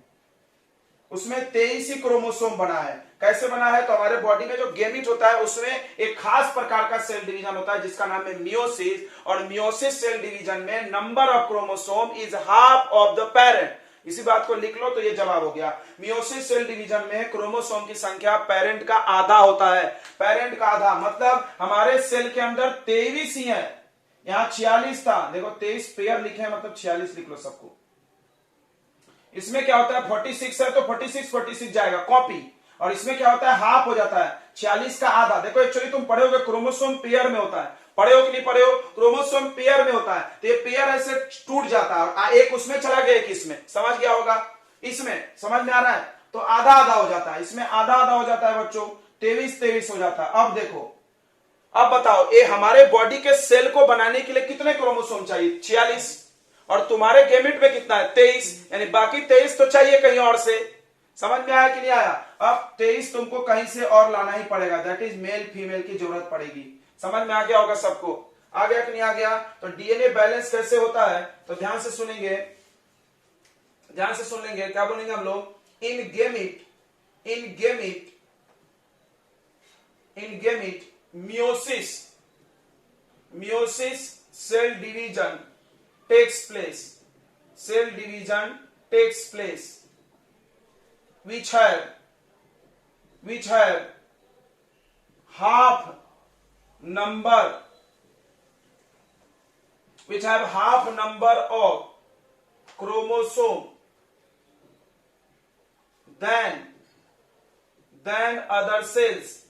उसमें 23 ही क्रोमोसोम बना है। कैसे बना है, तो हमारे बॉडी में जो गेमिट होता है उसमें एक खास प्रकार का सेल डिवीजन होता है जिसका नाम है मियोसिस, और मियोसिस सेल डिवीजन में number of chromosome is half of the parent. इसी बात को लिख लो तो ये जवाब हो गया। मियोसिस सेल डिवीजन में क्रोमोसोम की संख्या पेरेंट का आधा होता है। पेरेंट का आधा मतलब हमारे सेल के अंदर 23 ही है, यहां 46 था, देखो 23 पेयर लिखे हैं मतलब 46 लिख लो सबको। इसमें क्या होता है 46 है तो 46 जाएगा कॉपी, और इसमें क्या होता है हाफ हो जाता है 46 का आधा। देखो एक्चुअली तुम पढ़े होगे क्रोमोसोम पेयर में होता है, पढ़े हो कि नहीं पढ़े हो, क्रोमोसोम पेयर में होता है, तो ये पेयर ऐसे टूट जाता है और एक उसमें चला गया एक इसमें, समझ गया होगा, इसमें समझ में आ रहा है, तो आधा आधा हो जाता है, इसमें आधा आधा हो जाता है बच्चों, 23 हो जाता है। अब देखो, अब बताओ ये हमारे बॉडी के सेल को बनाने के लिए कितने क्रोमोसोम चाहिए 46, और तुम्हारे गेमिट में कितना है 23, यानी बाकी 23 तो चाहिए कहीं और से। समझ में आया कि नहीं आया? अब 23 तुमको कहीं से और लाना ही पड़ेगा, दैट इज मेल फीमेल की जरूरत पड़ेगी। समझ में आ गया होगा सबको? आ गया कि नहीं आ गया? तो डीएनए बैलेंस कैसे होता है, तो ध्यान से सुनेंगे, ध्यान से सुन लेंगे, क्या बोलेंगे हम लोग, in gamete meiosis cell division takes place, cell division takes place, which have half number of chromosome than other cells।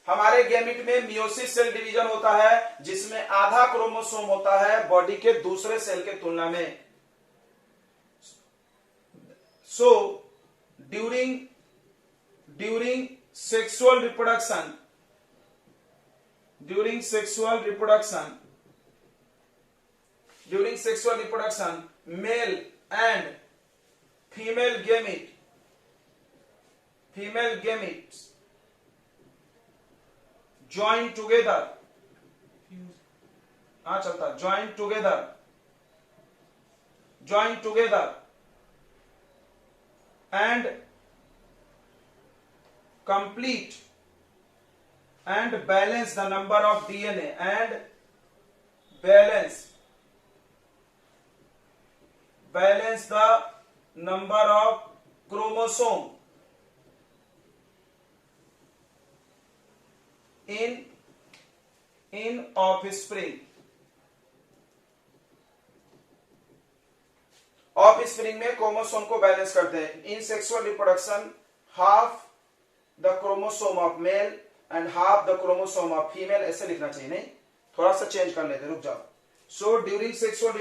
हमारे गेमिट में मियोसिस सेल डिवीजन होता है जिसमें आधा क्रोमोसोम होता है बॉडी के दूसरे सेल के तुलना में। So during sexual reproduction mail and female gametes join together, चलता join together and complete and balance the number of DNA and balance the number of chromosome in offspring में क्रोमोसोम को बैलेंस करते हैं। इन sexual reproduction half the chromosome of male and half the chromosome of female, ऐसे लिखना चाहिए, नहीं थोड़ा सा चेंज कर लेते, रुक जाओ। सो ड्यूरिंग सेक्सुअल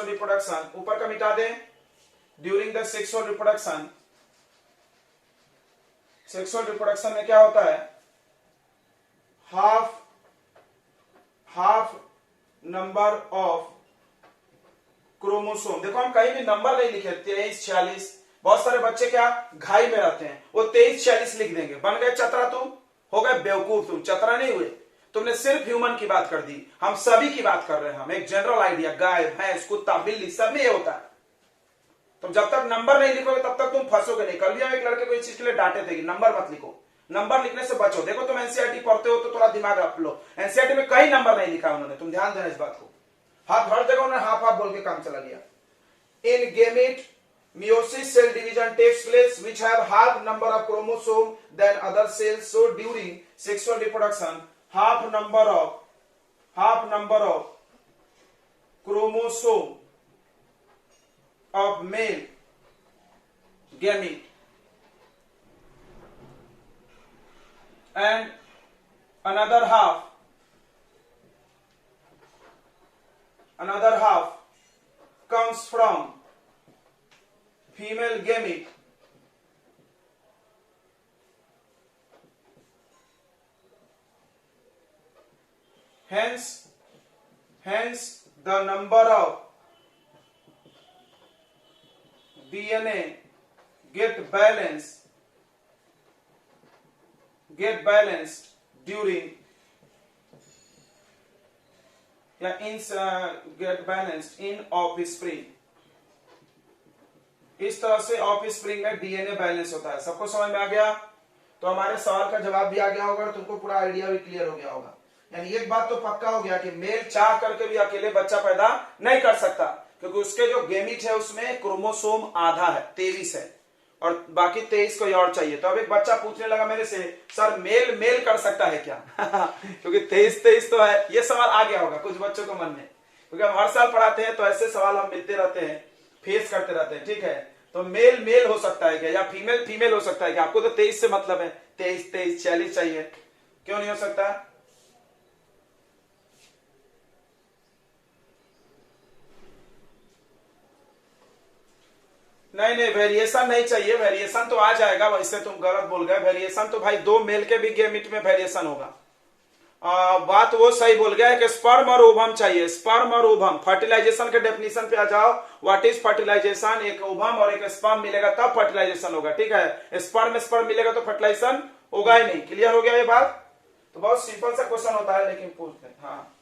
रिप्रोडक्शन ऊपर का मिटा दें। ड्यूरिंग द सेक्सुअल रिप्रोडक्शन में क्या होता है, हाफ नंबर ऑफ क्रोमोसोम, देखो हम कहीं भी नंबर नहीं लिखे 23 46, बहुत सारे बच्चे क्या घाई में रहते हैं, वो 23 46 लिख देंगे, बन गए चतरा, तुम हो गए बेवकूफ, तुम चतरा नहीं हुए, तुमने सिर्फ ह्यूमन की बात कर दी, हम सभी की बात कर रहे हैं, हम एक जनरल आइडिया, गाय भैंस कुत्ता बिल्ली सब में ये होता है। तुम जब तक नंबर नहीं लिखोगे तब तक तुम फंसोगे नहीं। कल भी हम एक लड़के को इस चीज के लिए डांटे थे कि नंबर मत लिखो, नंबर लिखने से बचो। देखो तुम एनसीईआरटी पढ़ते हो तो थोड़ा दिमाग रख लो, एनसीईआरटी में कहीं नंबर नहीं लिखा उन्होंने, तुम ध्यान देना इस बात को। हाथ हर जगह उन्होंने हाफ हाफ बोल के काम चला लिया। इन gamete meiosis cell division takes place which have half number of chromosome than other cells, so during sexual reproduction half number of chromosome of male gamete and another half comes from female gamete, hence the number of DNA get balanced during या get balanced in offspring। इस तरह से ऑफस्प्रिंग में डीएनए बैलेंस होता है। सबको समझ में आ गया? तो हमारे सवाल का जवाब भी आ गया होगा, तुमको पूरा आइडिया भी क्लियर हो गया होगा। यानी एक बात तो पक्का हो गया कि मेल चाह करके भी अकेले बच्चा पैदा नहीं कर सकता, क्योंकि उसके जो गेमिट है उसमें क्रोमोसोम आधा है, 23 है, और बाकी 23 को और चाहिए। तो अब एक बच्चा पूछने लगा मेरे से, सर मेल मेल कर सकता है क्या? क्योंकि 23 तो है। ये सवाल आ गया होगा कुछ बच्चों के मन में, क्योंकि हम हर साल पढ़ाते हैं तो ऐसे सवाल हम मिलते रहते हैं, फेस करते रहते हैं। ठीक है, तो मेल मेल हो सकता है क्या, या फीमेल फीमेल हो सकता है क्या? आपको तो 23 से मतलब है, 23 40 चाहिए, क्यों नहीं हो सकता? नहीं नहीं, वेरिएशन नहीं चाहिए। वेरिएशन तो आ जाएगा, वैसे तुम गलत बोल गए। वेरिएशन तो भाई दो मेल के भी गेमिट में वेरिएशन होगा। बात वो सही बोल गया है कि स्पर्म और ओवम चाहिए। स्पर्म और ओवम, फर्टिलाइजेशन के डेफिनेशन पे आ जाओ। What is fertilisation? एक ओवम और एक स्पर्म मिलेगा तब फर्टिलाइजेशन होगा। ठीक है, स्पर्म मिलेगा तो फर्टिलाइजेशन होगा ही नहीं। क्लियर हो गया ये बात? तो बहुत सिंपल सा क्वेश्चन होता है, लेकिन पूछते हैं। हाँ